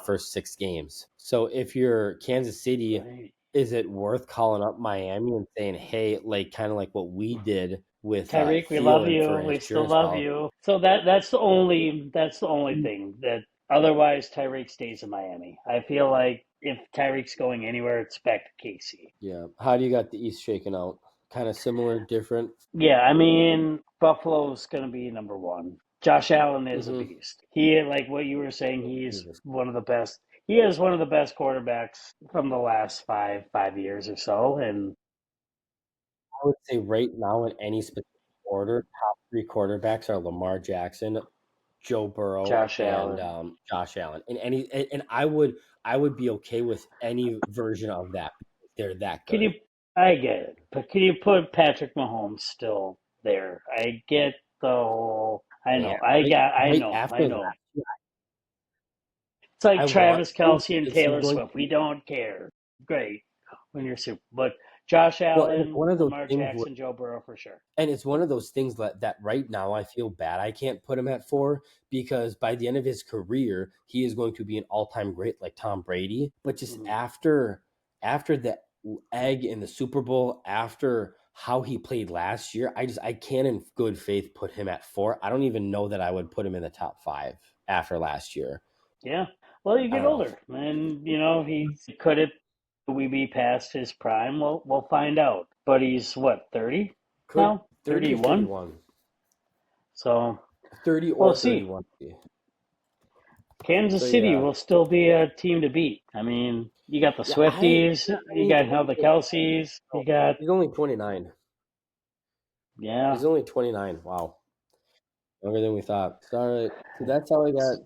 first 6 games. So if you're Kansas City, Right. is it worth calling up Miami and saying, hey, like kind of like what we did with Tyreek, we love Thielen for you. an We still insurance love policy? you. So that's the only thing that otherwise Tyreek stays in Miami. I feel like if Tyreek's going anywhere, expect Casey. Yeah. How do you got the East shaken out? Kind of similar, different? Yeah, I mean Buffalo's going to be number one. Josh Allen is a Mm-hmm. beast. He, like what you were saying, he's one of the best. He is one of the best quarterbacks from the last five years or so, and I would say right now in any specific order, top three quarterbacks are Lamar Jackson, Joe Burrow, Josh and Allen. Josh Allen. And I would be okay with any version of that. They're that Can you? good. I get it, but can you put Patrick Mahomes still there? I get the whole. I Man, know. I right, got. I right know. I after know. last year, It's like I want Travis to Kelsey and because he's Taylor going. Swift. We don't care. Great when you're super, but Josh Well, and it's Allen, one of those Lamar things where Jackson, Joe Burrow for sure. And it's one of those things that right now I feel bad I can't put him at 4 because by the end of his career, he is going to be an all-time great like Tom Brady. But just Mhm. after the egg in the Super Bowl, after how he played last year, I can't in good faith put him at 4. I don't even know that I would put him in the top 5 after last year. Yeah. Well, you I get don't know. older, and he could it. We be past his prime? We'll find out. But he's what 30 Could now? 30 or 31. 31. So 30 we'll or see. 31. So Kansas City yeah. will still be a team to beat. I mean, you got the Yeah, I Swifties, yeah, I you mean got how the Kelseys, you got he's only 29. yeah. He's only 29. Wow. Younger than we thought. So, all right. So that's how I got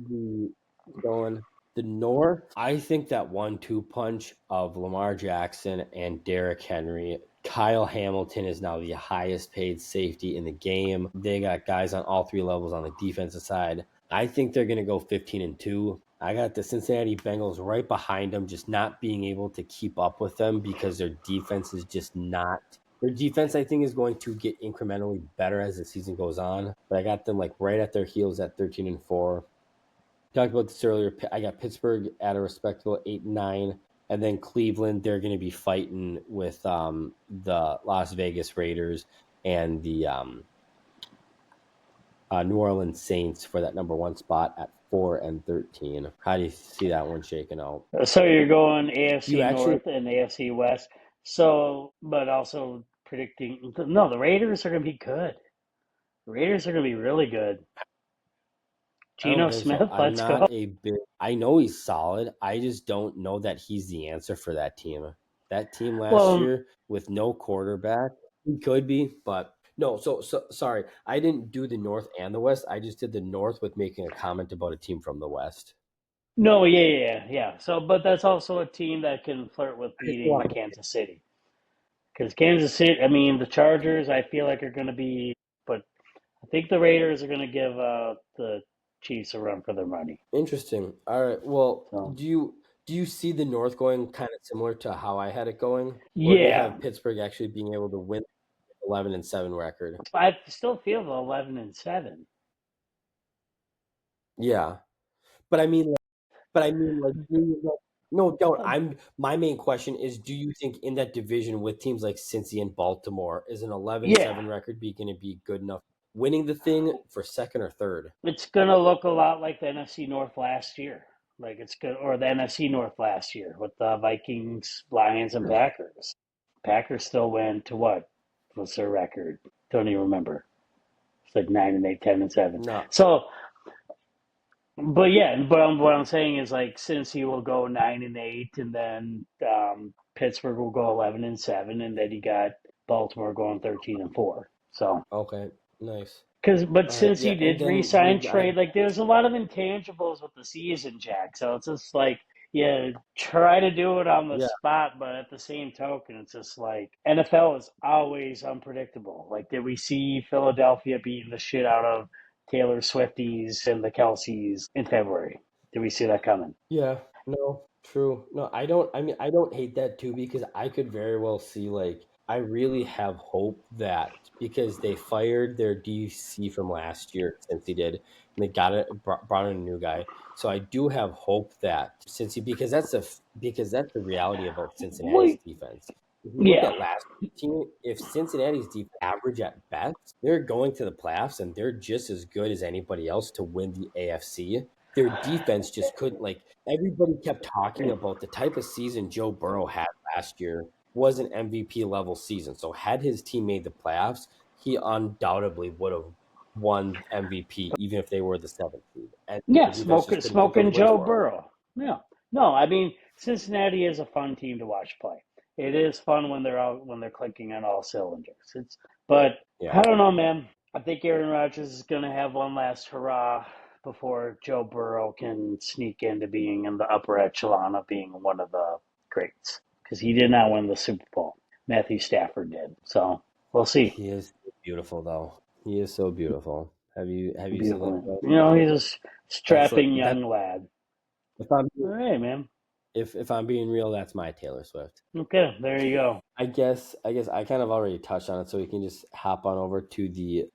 the going. The North, I think that 1-2 punch of Lamar Jackson and Derrick Henry. Kyle Hamilton is now the highest paid safety in the game. They got guys on all three levels on the defensive side. I think they're going to go 15-2. I got the Cincinnati Bengals right behind them, just not being able to keep up with them because their defense is just not. Their defense, I think, is going to get incrementally better as the season goes on. But I got them like right at their heels at 13-4. Talked about this earlier. I got Pittsburgh at a respectable 8-9, and then Cleveland. They're going to be fighting with the Las Vegas Raiders and the New Orleans Saints for that number one spot at 4-13. How do you see that one shaking out? So you're going Do you AFC actually? North and AFC West. So, but also predicting no, the Raiders are going to be good. The Raiders are going to be really good. I don't Geno think so. Smith, I'm let's go. not a big. I know he's solid. I just don't know that he's the answer for that team. That team last Well, year with no quarterback, he could be, but no. So sorry, I didn't do the North and the West. I just did the North with making a comment about a team from the West. no, yeah. So, but that's also a team that can flirt with I just beating want Kansas City. Because Kansas City, I mean, the Chargers, I feel like are going to be, but I think the Raiders are going to give the Chiefs a run for their money. Interesting. All right. Well, So do you see the North going kind of similar to how I had it going, or do you yeah, have Pittsburgh actually being able to win 11-7 record? I still feel the 11-7. Yeah, but like, no, don't. My main question is, do you think in that division with teams like Cincy and Baltimore, is an 11 Yeah, 7 record be going to be good enough winning the thing for second or third? it's going to look a lot like the NFC North last year. Like it's good, or the NFC North last year with the Vikings, Lions, and Really? Packers. Packers still went to what? What's their record? Don't even remember. It's like 9-8, 10-7. No. So, but yeah, what I'm saying is like since he will go 9-8, and then Pittsburgh will go 11-7, and then you got Baltimore going 13-4. So Okay. Nice. but All right. since Yeah, he and did then re-sign trade, like there's a lot of intangibles with the season, Jack. So it's just like yeah, try to do it on the yeah, spot, but at the same token, it's just like NFL is always unpredictable. Like did we see Philadelphia beating the shit out of Taylor Swifties and the Kelseys in February? Did we see that coming? yeah. No, true. No, I don't. I mean, I don't hate that too because I could very well see like I really have hope that because they fired their DC from last year since he did, and they brought in a new guy. So I do have hope that since he because that's the reality about Cincinnati's We defense. If you look yeah, at last year's team, if Cincinnati's defense average at best, they're going to the playoffs and they're just as good as anybody else to win the AFC. Their defense just couldn't like everybody kept talking about the type of season Joe Burrow had last year was an MVP level season. So had his team made the playoffs, he undoubtedly would have won MVP even if they were the seventh seed. And yeah, the defense just couldn't get those smoking wins Joe for him. Burrow. Yeah, no, I mean Cincinnati is a fun team to watch play. It is fun when they're out when they're clicking on all cylinders. But I Yeah. don't know, man. I think Aaron Rodgers is going to have one last hurrah before Joe Burrow can sneak into being in the upper echelon of being one of the greats because he did not win the Super Bowl. Matthew Stafford did. So we'll see. He is beautiful though. He is so beautiful. Have you seen that Beautiful. photo? He's a That's like strapping that young lad. if I'm All right, man. if I'm being real, that's my Taylor Swift. Okay, there you go. I guess I kind of already touched on it, so we can just hop on over to the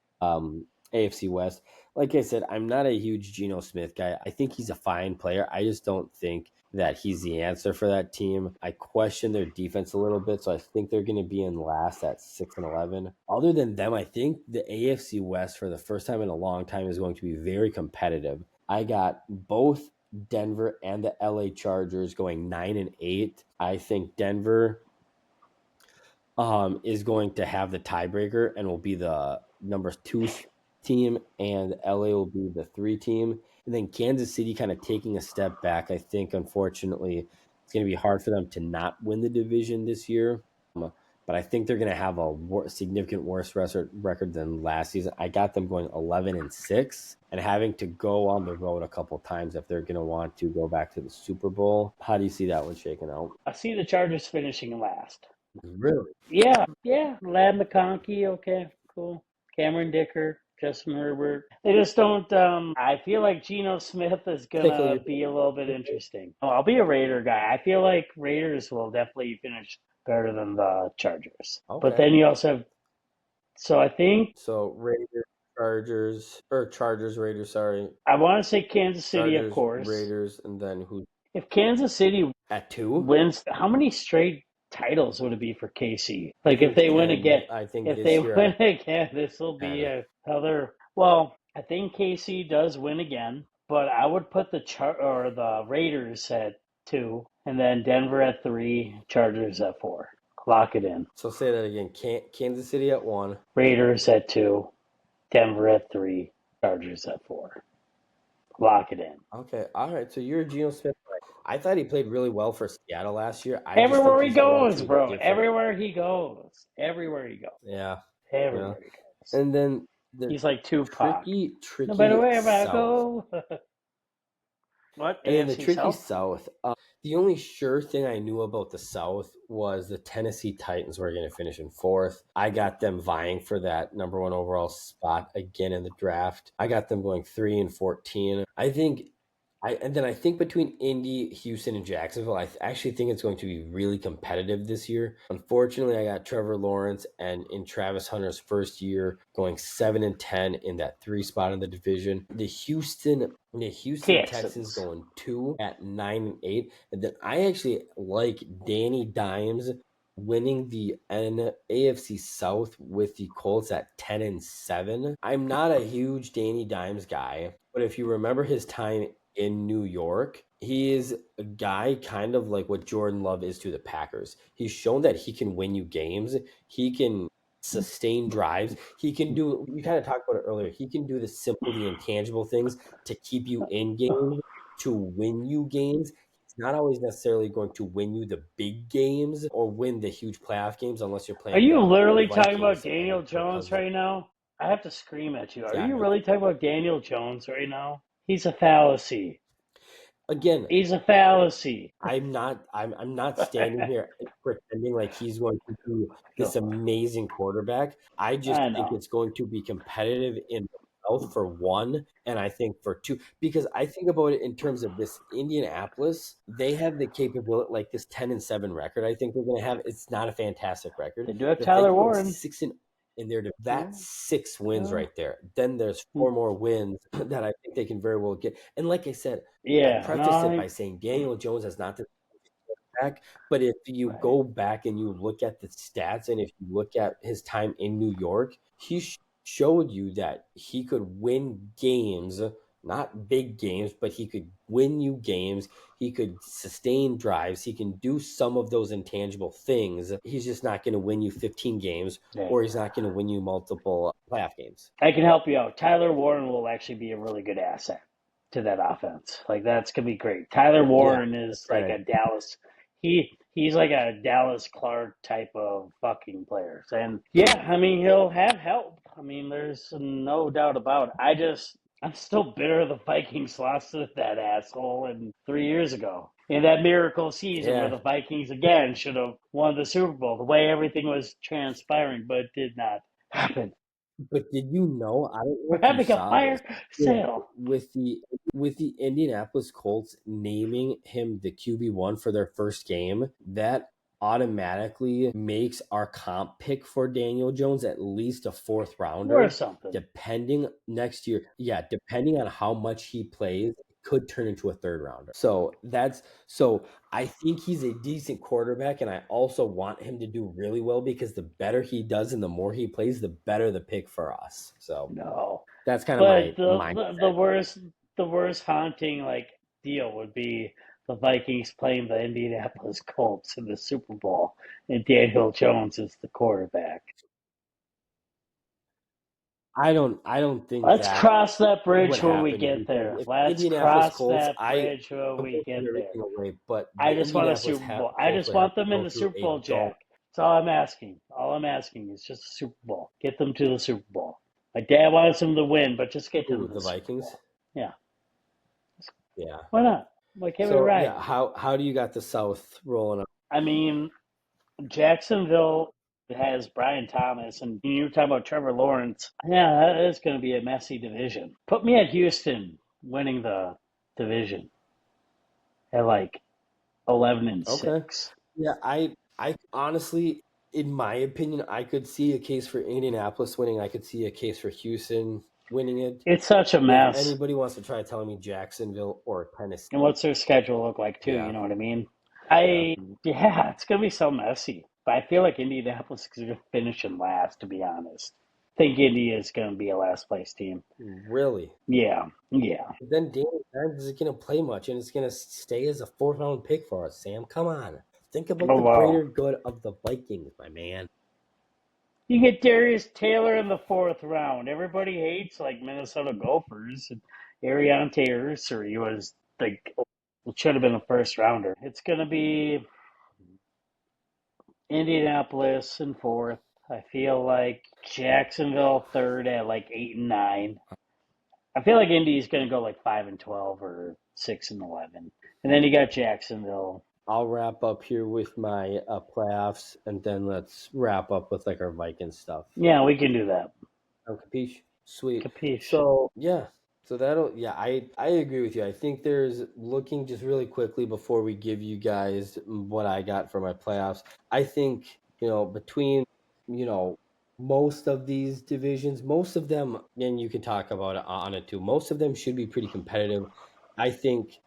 AFC West. Like I said, I'm not a huge Geno Smith guy. I think he's a fine player. I just don't think that he's the answer for that team. I question their defense a little bit, so I think they're going to be in last at 6-11. Other than them, I think the AFC West for the first time in a long time is going to be very competitive. I got both Denver and the LA Chargers going 9-8. I think Denver is going to have the tiebreaker and will be the number two team, and LA will be the three team. And then Kansas City kind of taking a step back. I think, unfortunately, it's going to be hard for them to not win the division this year. But I think they're going to have a significant worse record than last season. I got them going 11-6 and having to go on the road a couple times if they're going to want to go back to the Super Bowl. How do you see that one shaking out? I see the Chargers finishing last. Really? Yeah. Lad McConkey, okay, cool. Cameron Dicker, Justin Herbert. They just don't. I feel like Geno Smith is Tickle gonna your be a little bit interesting. Oh, I'll be a Raider guy. I feel like Raiders will definitely finish better than the Chargers. But Okay. then you also have. So I think So Raiders, Chargers, or Chargers, Raiders, sorry. I want to say Kansas City, of Chargers, course. Raiders, and then who If Kansas City at two? wins, how many straight titles would it be for KC? I Like if think they win 10. again, I think if they this year win at again, this will be 10. another. Well, I think KC does win again, but I would put the Raiders at 2, and then Denver at 3, Chargers at 4. Lock it in. So say that again. Kansas City at 1. Raiders at 2, Denver at 3, Chargers at 4. Lock it in. Okay. All right. So you're a Geno Smith guy. I thought he played really well for Seattle last year. I just think Everywhere he he's going goes, to a bro. different. Everywhere he goes. Everywhere he goes. Yeah. Yeah. Everywhere he goes. And then the He's like Tupac. tricky, No matter tricky where I South. go. What? And then the AFC tricky South? South. The only sure thing I knew about the South was the Tennessee Titans were going to finish in fourth. I got them vying for that number one overall spot again in the draft. I got them going 3-14. I think between Indy, Houston, and Jacksonville, actually think it's going to be really competitive this year. Unfortunately, I got Trevor Lawrence and in Travis Hunter's first year going 7-10 in that three spot in the division. The Houston Texans Texans. going 2 at 9-8, and then I actually like Danny Dimes winning the AFC South with the Colts at 10-7. I'm not a huge Danny Dimes guy, but if you remember his time in New York, he is a guy kind of like what Jordan Love is to the Packers. He's shown that he can win you games. He can sustain drives. He can do, we kind of talked about it earlier, he can do the simple, the intangible things to keep you in games, to win you games. He's not always necessarily going to win you the big games or win the huge playoff games unless you're Are playing you the literally talking about Vikings Daniel and Kirk Jones Cousins. right now? I have to scream at you. Are you Exactly. really talking about Daniel Jones right now? He's a fallacy. Again, He's a fallacy. I'm not standing here pretending like he's going to be this amazing quarterback. I just I think know. it's going to be competitive in the South for one, and I think for two, because I think about it in terms of this Indianapolis, they have the capability like this 10-7 record. I think they're going to have. It's not a fantastic record, They do have but if they Tyler can go Warren. 6 in there, Yeah. that's 6 wins Yeah. right there. Then there's four more wins that I think they can very well get. And like I said, I Yeah. No, prefaced it by saying Daniel Jones has not the back, but if you right. go back and you look at the stats and if you look at his time in New York, he showed you that he could win games, not big games, but he could win you games. He could sustain drives. He can do some of those intangible things. He's just not going to win you 15 games Right. or he's not going to win you multiple playoff games. I can help you out. Tyler Warren will actually be a really good asset to that offense. Like that's gonna be great. Tyler Yeah, Warren is that's like right. a Dallas. He's like a Dallas Clark type of fucking player. And yeah, I mean he'll have help. I mean there's no doubt about it. I'm still bitter the Vikings lost to that asshole 3 years ago. In that miracle season where Yeah, the Vikings again should have won the Super Bowl, the way everything was transpiring, but it did not happen. but did you know? I don't know We're if you having a saw this fire with sale. with the with the Indianapolis Colts naming him the QB1 for their first game. That automatically makes our comp pick for Daniel Jones at least a fourth Or rounder, something. depending next year. Yeah, depending on how much he plays, it could turn into a third rounder. So I think he's a decent quarterback, and I also want him to do really well because the better he does and the more he plays, the better the pick for us. So No. that's kind of But my the, mindset. the the worst the worst haunting like deal would be the Vikings playing the Indianapolis Colts in the Super Bowl and Daniel Jones is the quarterback. I don't think Let's that cross that would bridge when we happen get because there. if the Let's Indianapolis cross Colts, that I bridge when we won't give get there. everything away, but I the just want a Indianapolis Super Bowl. I Colts just would have want to them in go the through Super a Bowl, gauntlet. Jack. That's all I'm asking. All I'm asking is just a Super Bowl. Get them to the Super Bowl. My dad wants them to win, but just get them Ooh, to the the Super Vikings. Bowl. Yeah, Yeah. why not? Why can't we So ride? yeah, how do you got the South rolling up? I mean, Jacksonville has Brian Thomas, and you're talking about Trevor Lawrence. Yeah, that is going to be a messy division. Put me at Houston winning the division at like 11 and Okay. 6. Yeah, I honestly, in my opinion, I could see a case for Indianapolis winning. I could see a case for Houston winning it. It's such a If mess. anybody wants to try telling me Jacksonville or And Tennessee, what's their schedule look like too? You yeah, know what I mean? yeah, Yeah, it's gonna be so messy. But I feel like Indianapolis is gonna finish in last. To be honest, I think Indy is gonna be a last place team. really. Yeah, yeah. Then Danny Dimes isn't going to play much, and it's going to stay as a fourth round pick for us, Sam. Come on. Think about Oh the wow. greater good of the Vikings, my man. You get Darius Taylor in the fourth round. Everybody hates like Minnesota Gophers and Ariane Taylor's, or he was like it should have been a first rounder. It's gonna be Indianapolis in fourth. I feel like Jacksonville third at like 8 and 9. I feel like Indy's going to go like 5 and 12 or 6 and 11, And then you got Jacksonville. I'll wrap up here with my playoffs, and then let's wrap up with like our Viking stuff. Yeah, we can do that. Oh, capiche? Sweet. Capiche. So yeah, so that'll yeah, I agree with you. I think there's looking just really quickly before we give you guys what I got for my playoffs. I think between you know most of these divisions, most of them, and you can talk about it on it too. Most of them should be pretty competitive. I think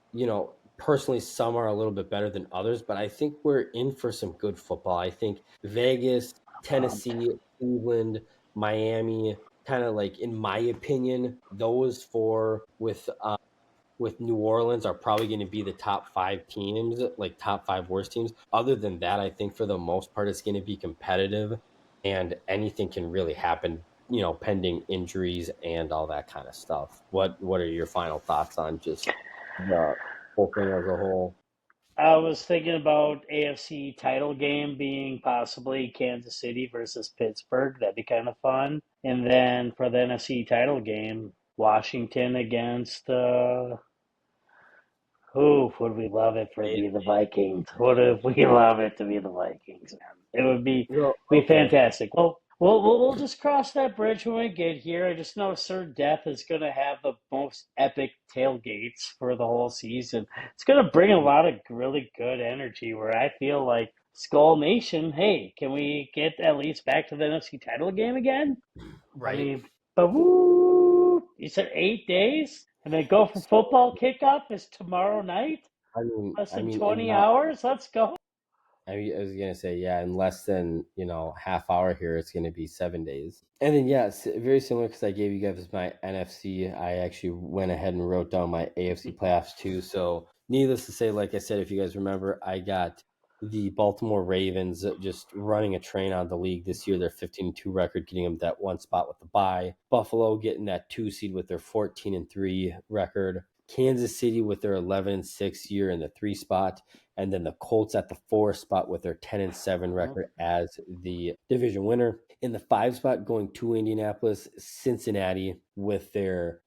personally some are a little bit better than others, but I think we're in for some good football. I think Vegas, Pumped. Tennessee, Cleveland, Miami, kind of like in my opinion, those four with New Orleans are probably going to be the top five teams, like top five worst teams. Other than that, I think for the most part it's going to be competitive, and anything can really happen. Pending injuries and all that kind of stuff. What are your final thoughts on just the whole thing as a whole? I was thinking about AFC title game being possibly Kansas City versus Pittsburgh. That'd be kind of fun. And then for the NFC title game, Washington against who would we love it for to be the Vikings? Would if we love it to be the Vikings, man? It would Well, be okay. fantastic. Well, we'll just cross that bridge when we get here. I just know Sir Death is going to have the most epic tailgates for the whole season. It's going to bring a lot of really good energy. Where I feel like Skull Nation, hey, can we get at least back to the NFC title game again? I Right. mean, but woo! You said 8 days, and then Gopher So football kickoff is tomorrow night. I mean, Less I than mean, in 20 hours. Let's go. I was gonna say, yeah, in less than half hour here, it's gonna be 7 days, and then yeah, it's very similar because I gave you guys my NFC. I actually went ahead and wrote down my AFC playoffs too. So needless to say, like I said, if you guys remember, I got the Baltimore Ravens just running a train on the league this year. Their 15-2 record, getting them that one spot with the bye. Buffalo getting that 2 seed with their 14-3 record. Kansas City with their 11-6 year in the 3 spot, and then the Colts at the 4 spot with their 10-7 Mhm. record as the division winner. In the 5 spot, going to Indianapolis, Cincinnati with their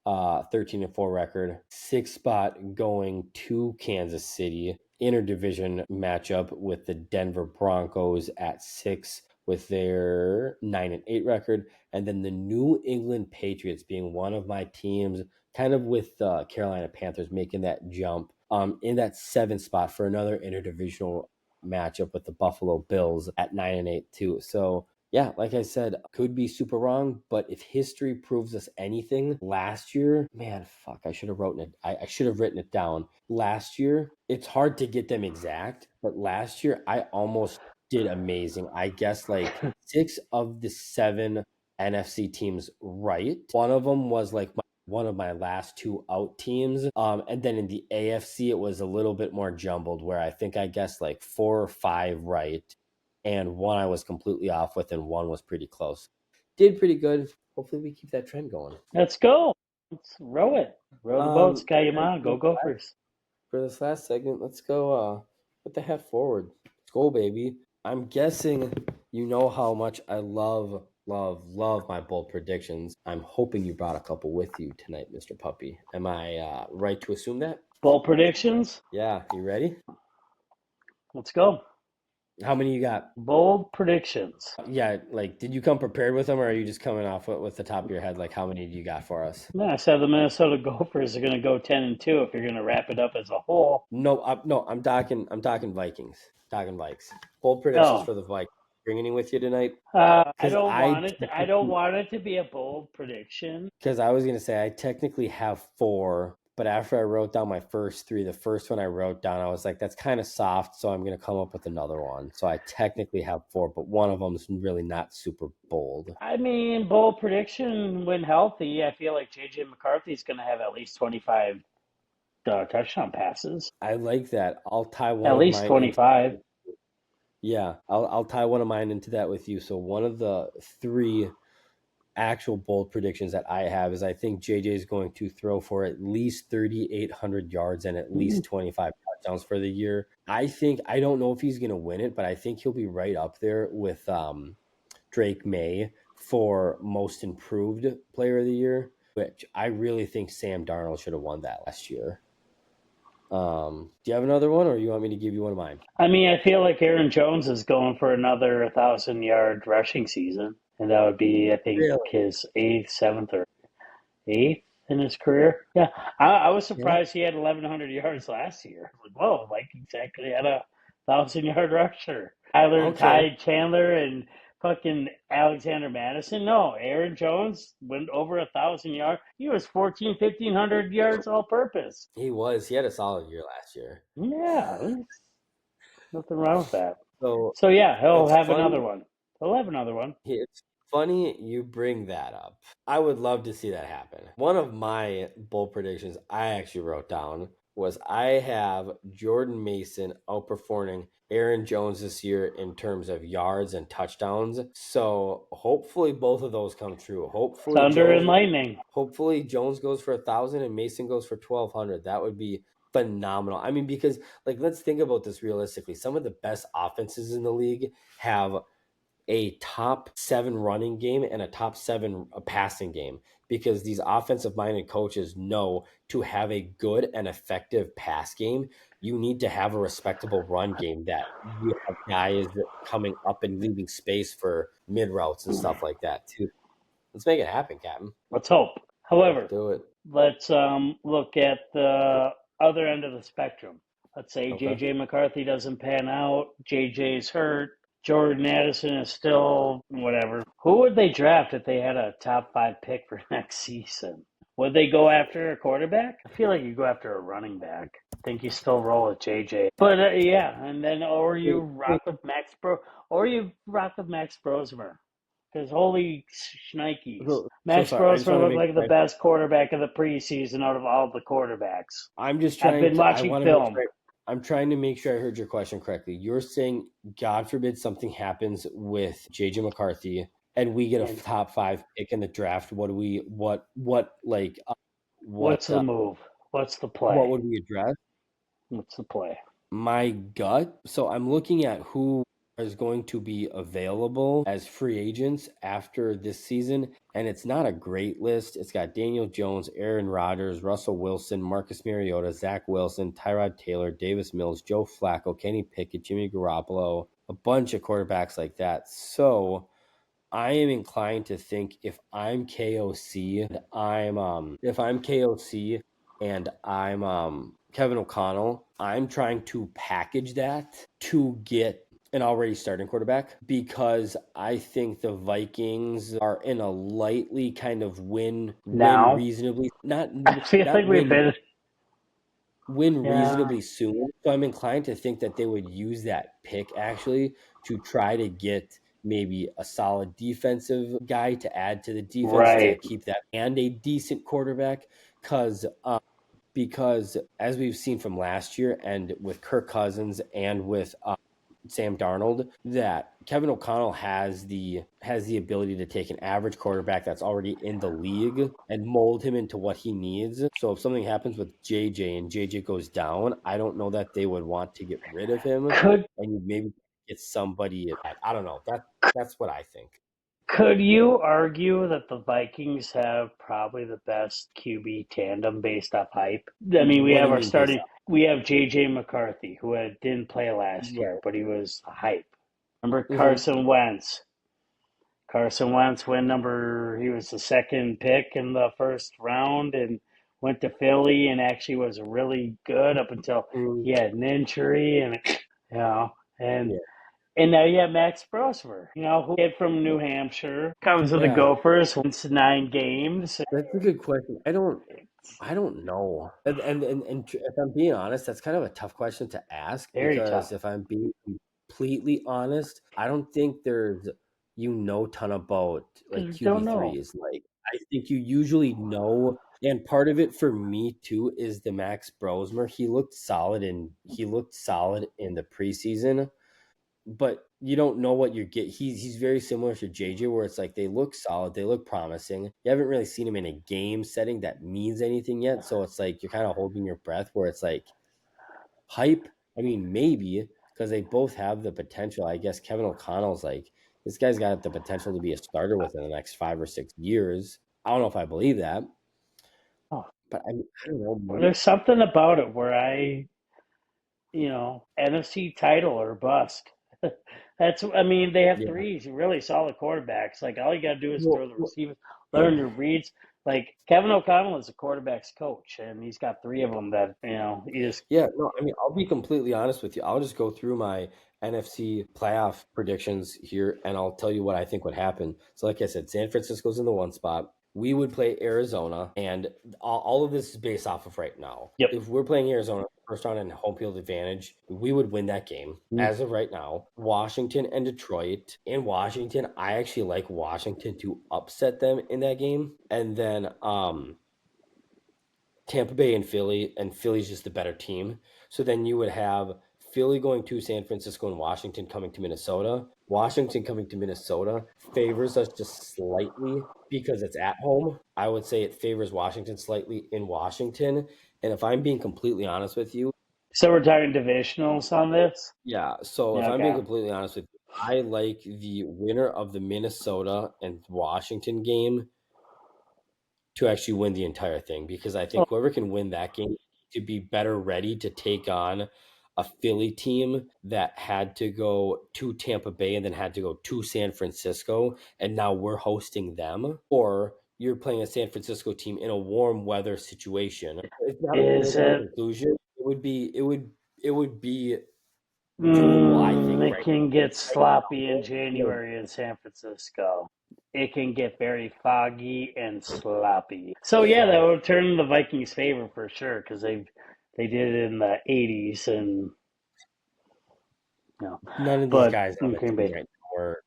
13-4 record. 6 spot going to Kansas City. Interdivision matchup with the Denver Broncos at 6 with their 9-8 record, and then the New England Patriots being one of my teams, kind of with the Carolina Panthers making that jump in that 7 spot for another interdivisional matchup with the Buffalo Bills at 9-8 too. So yeah, like I said, could be super wrong, but if history proves us anything, last year, man, fuck, I should have written it. I should have written it down. Last year, it's hard to get them exact, but last year I almost did amazing. I guess like 6 of the 7 NFC teams right. One of them was like one of my last two out teams. And then in the AFC, it was a little bit more jumbled where I think I guessed like 4 or 5 right, and one I was completely off with, and one was pretty close. Did pretty good. Hopefully, we keep that trend going. Let's go. Let's row it. Row the boat, And then Skyuma. Go Gophers. for this last segment, let's go put the hat forward. Let's go, baby. I'm guessing you know how much I love, love, love my bold predictions. I'm hoping you brought a couple with you tonight, Mr. Puppy. Am I right to assume that? Bold predictions. Yeah, you ready? Let's go. How many you got? Bold predictions. Yeah, like, did you come prepared with them, or are you just coming off with the top of your head? Like, how many do you got for us? Yeah, I said the Minnesota Gophers are going to go 10-2 if you're going to wrap it up as a whole. No, no, I'm talking Vikings. Talking Vikes. Bold predictions Oh, for the Vikings. Bring any with you tonight? I Because don't want it. I don't want it to be a bold prediction. I was gonna say I technically have four, but after I wrote down my first three, the first one I wrote down, I was like, that's kind of soft, so I'm gonna come up with another one. So I technically have four, but one of them is really not super bold. I mean, bold prediction when healthy. I feel like JJ McCarthy's going to have at least 25 touchdown passes. I like that. I'll tie one At of least mine into 25. yeah, I'll tie one of mine into that with you. So one of the three actual bold predictions that I have is I think JJ is going to throw for at least 3,800 yards and at least 25 touchdowns for the year. I don't know if he's going to win it, but I think he'll be right up there with Drake May for most improved player of the year, which I really think Sam Darnold should have won that last year. Do you have another one, or you want me to give you one of mine? I mean, I feel like Aaron Jones is going for another 1,000 yard rushing season, and that would be, I think, Really? his eighth, seventh, or eighth in his career. Yeah, I was Yeah. surprised he had 1,100 yards last year. Like, whoa, Vikings actually had a 1,000 yard rusher. Tyler Okay. Ty Chandler and fucking Alexander Madison. No, Aaron Jones went over 1,000 yards. He was 14, 1,500 yards all purpose. He was. He had a solid year last year. Yeah, there's nothing wrong with that. So So yeah, he'll it's have another funny. one. He'll have another one. It's funny you bring that up. I would love to see that happen. One of my bold predictions I actually wrote down was I have Jordan Mason outperforming Aaron Jones this year in terms of yards and touchdowns. So hopefully both of those come true. Thunder and lightning. Hopefully Jones goes for 1,000 and Mason goes for 1,200. That would be phenomenal. I mean, because like let's think about this realistically. Some of the best offenses in the league have a top seven running game and a top seven passing game because these offensive minded coaches know to have a good and effective pass game, you need to have a respectable run game that you have guys coming up and leaving space for mid routes and stuff like that too. Let's make it happen, Captain. Let's hope. Let's However, do it. let's look at the other end of the spectrum. Let's say Okay. JJ McCarthy doesn't pan out, JJ's hurt, Jordan Addison is still whatever. Who would they draft if they had a top five pick for next season? Would they go after a quarterback? I feel like you go after a running back. I think you still roll with JJ. But yeah, and then or you Wait, wait. rock with Max Brosmer. Because holy shnikes. So Max sorry. I just Brosmer want to looked make like the sure. best quarterback of the preseason out of all the quarterbacks. I'm just I've trying been to. I watching want to make film. sure. I'm trying to make sure I heard your question correctly. You're saying, God forbid, something happens with JJ McCarthy, and we get a And top five pick in the draft. What do we? What like? what's the move? What's the What play? would we address? What's the play? My gut. So I'm looking at who is going to be available as free agents after this season, and it's not a great list. It's got Daniel Jones, Aaron Rodgers, Russell Wilson, Marcus Mariota, Zach Wilson, Tyrod Taylor, Davis Mills, Joe Flacco, Kenny Pickett, Jimmy Garoppolo, a bunch of quarterbacks like that. So I am inclined to think if I'm KOC and I'm Kevin O'Connell, I'm trying to package that to get an already starting quarterback because I think the Vikings are in a lightly kind of win Now, reasonably I feel not like we've been. win Yeah, reasonably soon. So I'm inclined to think that they would use that pick actually to try to get maybe a solid defensive guy to add to the defense to right. keep that and a decent quarterback because because as we've seen from last year and with Kirk Cousins and with Sam Darnold that Kevin O'Connell has the ability to take an average quarterback that's already in the league and mold him into what he needs. So if something happens with JJ and JJ goes down, I don't know that they would want to get rid of him Could and you maybe get somebody I don't know. That's what I think. could you argue that the Vikings have probably the best QB tandem based off hype? I mean, we What do have you our mean based starting. We have JJ McCarthy, who didn't play last on year, but he was hype. Remember right. Carson Wentz? Carson Wentz he was the second pick in the first round and went to Philly and actually was really good up until Mm-hmm. he had an injury and you know and Yeah. and now you have Max Brosmer, who kid from New Hampshire comes to the Yeah. Gophers, wins 9 games. That's a good question. I don't know. If I'm being honest, that's kind of a tough question to ask Very because tough if I'm being completely honest, I don't think there's ton about because like we don't know. QB3s. Like I think you usually know, and part of it for me too is the Max Brosmer. He looked solid in the preseason, but you don't know what you get. He's very similar to JJ, where it's like they look solid, they look promising. You haven't really seen him in a game setting that means anything yet, so it's like you're kind of holding your breath. Where it's like hype. I mean, maybe because they both have the potential. I guess Kevin O'Connell's like this guy's got the potential to be a starter within the next 5 or 6 years. I don't know if I believe that, But I don't know. There's something about it where NFC title or bust. I mean, they have Yeah. three really solid quarterbacks. Like, all you got to do is Well, throw the receivers, learn your reads. Like, Kevin O'Connell is a quarterback's coach, and he's got three of them that, you just, yeah, no, I mean, I'll be completely honest with you. I'll just go through my NFC playoff predictions here, and I'll tell you what I think would happen. So, like I said, San Francisco's in the one spot. We would play Arizona, and all of this is based off of right now. yep. If we're playing Arizona first round and home field advantage, we would win that game as of right now. Washington and Detroit. In Washington, I actually like Washington to upset them in that game. And then Tampa Bay and Philly's just the better team. So then you would have Philly going to San Francisco and Washington coming to Minnesota. Washington coming to Minnesota favors us just slightly because it's at home. I would say it favors Washington slightly in Washington. And if I'm being completely honest with you, So we're talking divisionals on this? yeah, so if Yeah, I'm being okay. completely honest with you, I like the winner of the Minnesota and Washington game to actually win the entire thing because I Oh, think whoever can win that game to be better ready to take on a Philly team that had to go to Tampa Bay and then had to go to San Francisco and now we're hosting them, or you're playing a San Francisco team in a warm weather situation. It's not a is foregone it? conclusion. It would be doable, I think, It right can get right sloppy in now. Yeah. January in San Francisco. It can get very foggy and sloppy. So yeah, that So would turn in the Vikings' favor for sure because they did it in the '80s and you know, none of these but guys on in the Green team Bay. right now are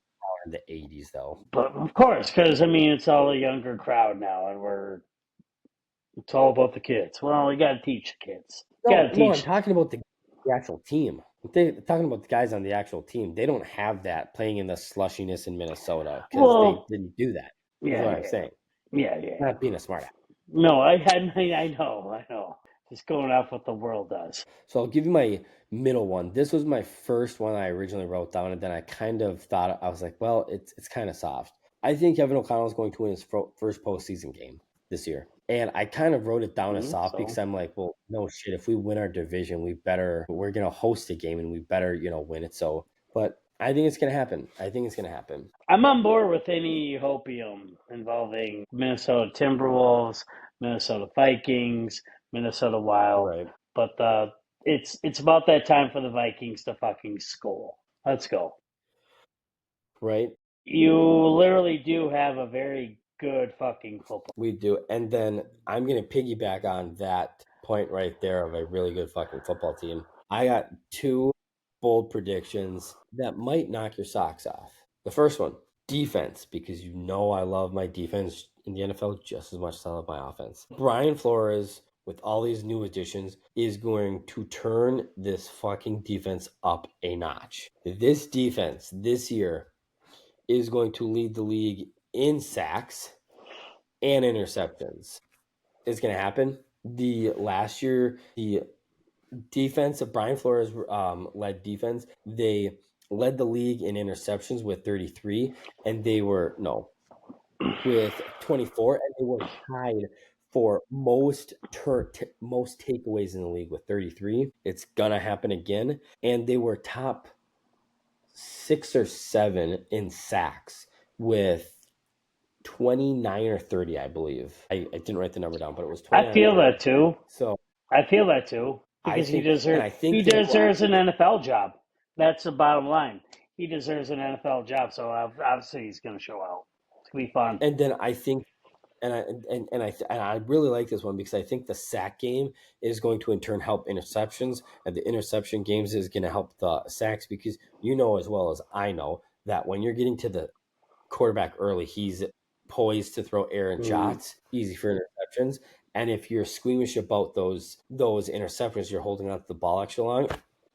in the 80s though. But of course, because I mean, it's all a younger crowd now, and it's all about the kids. Well, you got to teach the kids. Got No, to no, I'm teach. talking about the actual team. Talking about the guys on the actual team. They don't have that playing in the slushiness in Minnesota because they Well, didn't do that. Is yeah, what I'm yeah, saying. yeah, yeah. Not being a smart ass. No, I know. Just going off what the world does. So I'll give you my middle one. This was my first one I originally wrote down, and then I kind of thought I was like, well, it's kind of soft. I think Kevin O'Connell is going to win his first postseason game this year. And I kind of wrote it down as soft because So I'm like, well, no shit. If we win our division, we're gonna host a game and we better, win it. So, but I think it's gonna happen. I think it's gonna happen. I'm on board with any hopium involving Minnesota Timberwolves, Minnesota Vikings, Minnesota Wild, Right. but it's about that time for the Vikings to fucking score. Let's go. Right. You literally do have a very good fucking football. We do. And then I'm going to piggyback on that point right there of a really good fucking football team. I got two bold predictions that might knock your socks off. The first one, defense, because I love my defense in the NFL just as much as I love my offense. Brian Flores, with all these new additions, is going to turn this fucking defense up a notch. This defense this year is going to lead the league in sacks and interceptions. Is going to happen. The last year, the defense of Brian Flores led defense, they led the league in interceptions with 33, and they were no with 24, and they were tied for most takeaways in the league with 33. It's gonna happen again, and they were top 6 or 7 in sacks with 29 or 30, I believe. I didn't write the number down, but it was I 29 or feel 30. that too. So I feel that too I because he think, and deserves I he think that, deserves an NFL job. That's the bottom line. He deserves an NFL job, so obviously he's going to show out. It's going to be fun. and then I think, and I really like this one because I think the sack game is going to in turn help interceptions, and the interception games is going to help the sacks because as well as I know that when you're getting to the quarterback early, he's poised to throw errant Mm. shots, easy for interceptions. And if you're squeamish about those interceptions, you're holding on to the ball extra long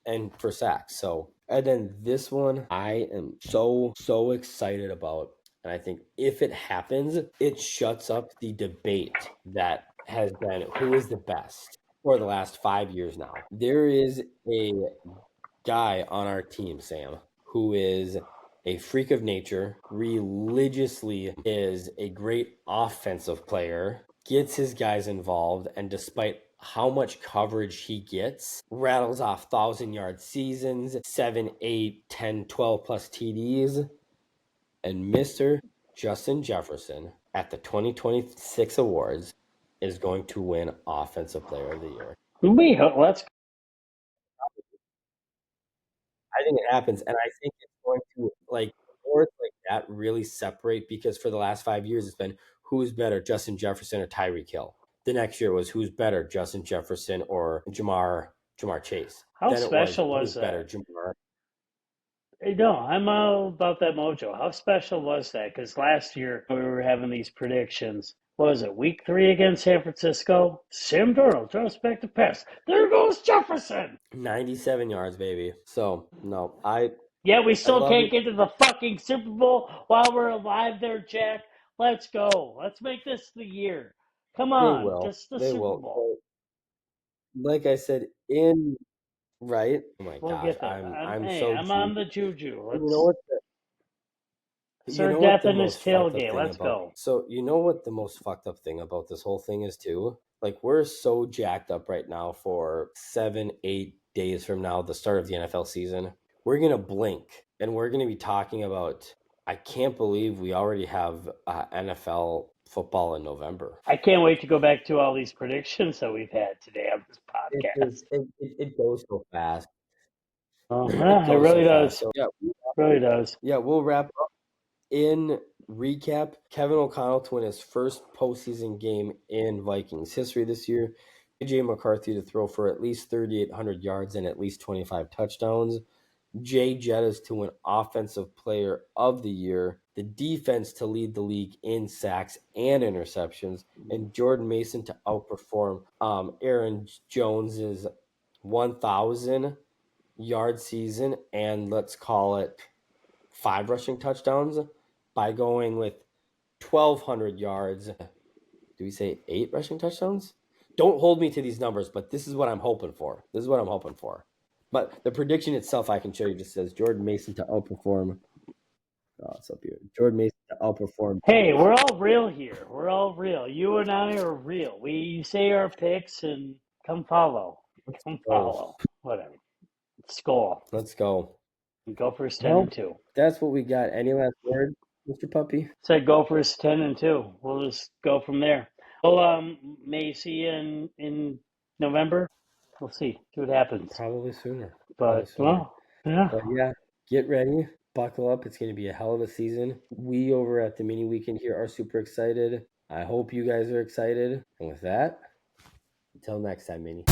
and for sacks. So and then this one I am so excited about. And I think if it happens, it shuts up the debate that has been who is the best for the last 5 years now. There is a guy on our team, Sam, who is a freak of nature, religiously is a great offensive player, gets his guys involved, and despite how much coverage he gets, rattles off 1,000-yard seasons, 7, 8, 10, 12 plus TDs. And Mr. Justin Jefferson at the 2026 awards is going to win Offensive Player of the Year. Let's. I think it happens, and I think it's going to, like, awards like that really separate, because for the last 5 years it's been who's better, Justin Jefferson or Tyreek Hill. The next year was who's better, Justin Jefferson or Jamar Chase. How Then it was special who's was better, that? Jamar. Hey, no, I'm all about that mojo. How special was that? Because last year we were having these predictions. What was it, week 3 against San Francisco? Sam Darnold throws back to pass. There goes Jefferson. 97 yards, baby. So no, I Yeah, we I still love can't it. get to the fucking Super Bowl while we're alive there, Jack. Let's go. Let's make this the year. Come They on, will. just the They Super will. Bowl. So, like I said, in right. Oh my We'll gosh, get there. I'm Hey, so I'm on the juiced. juju. You know Let's what? You Sir know what Death the and his most fucked up tailgate. thing Let's about go. so you know what the most fucked up thing about this whole thing is too? Like, we're so jacked up right now for 7, 8 days from now, the start of the NFL season. We're gonna blink and we're gonna be talking about, I can't believe we already have NFL football in November. I can't wait to go back to all these predictions that we've had today on this It podcast. is it goes so fast. Oh, It yeah, it goes so really fast. does. So Really does. yeah, we'll wrap in recap. Kevin O'Connell to win his first postseason game in Vikings history this year. AJ McCarthy to throw for at least 3,800 yards and at least 25 touchdowns. Jay Jettis to win Offensive Player of the Year. The defense to lead the league in sacks and interceptions. And Jordan Mason to outperform Aaron Jones's 1,000-yard season, and let's call it 5 rushing touchdowns, by going with 1,200 yards. Do we say 8 rushing touchdowns? Don't hold me to these numbers, but this is what I'm hoping for. This is what I'm hoping for. But the prediction itself, I can show you, just says Jordan Mason to outperform. Oh, it's up here. Jordan Mason to outperform. Hey, we're all real here. We're all real. You and I are real. We say our picks and come follow. Come Oh, follow. Whatever. Skull. let's go. Gophers 10 Well, and 2. that's what we got. Any last word, Mr. Puppy? Said Gophers 10 and 2. We'll just go from there. We'll may see you in November. We'll see. See what happens. Probably sooner. Probably But sooner. well, yeah. But yeah, get ready, buckle up. It's going to be a hell of a season. We over at the mini weekend here are super excited. I hope you guys are excited. And with that, until next time, mini.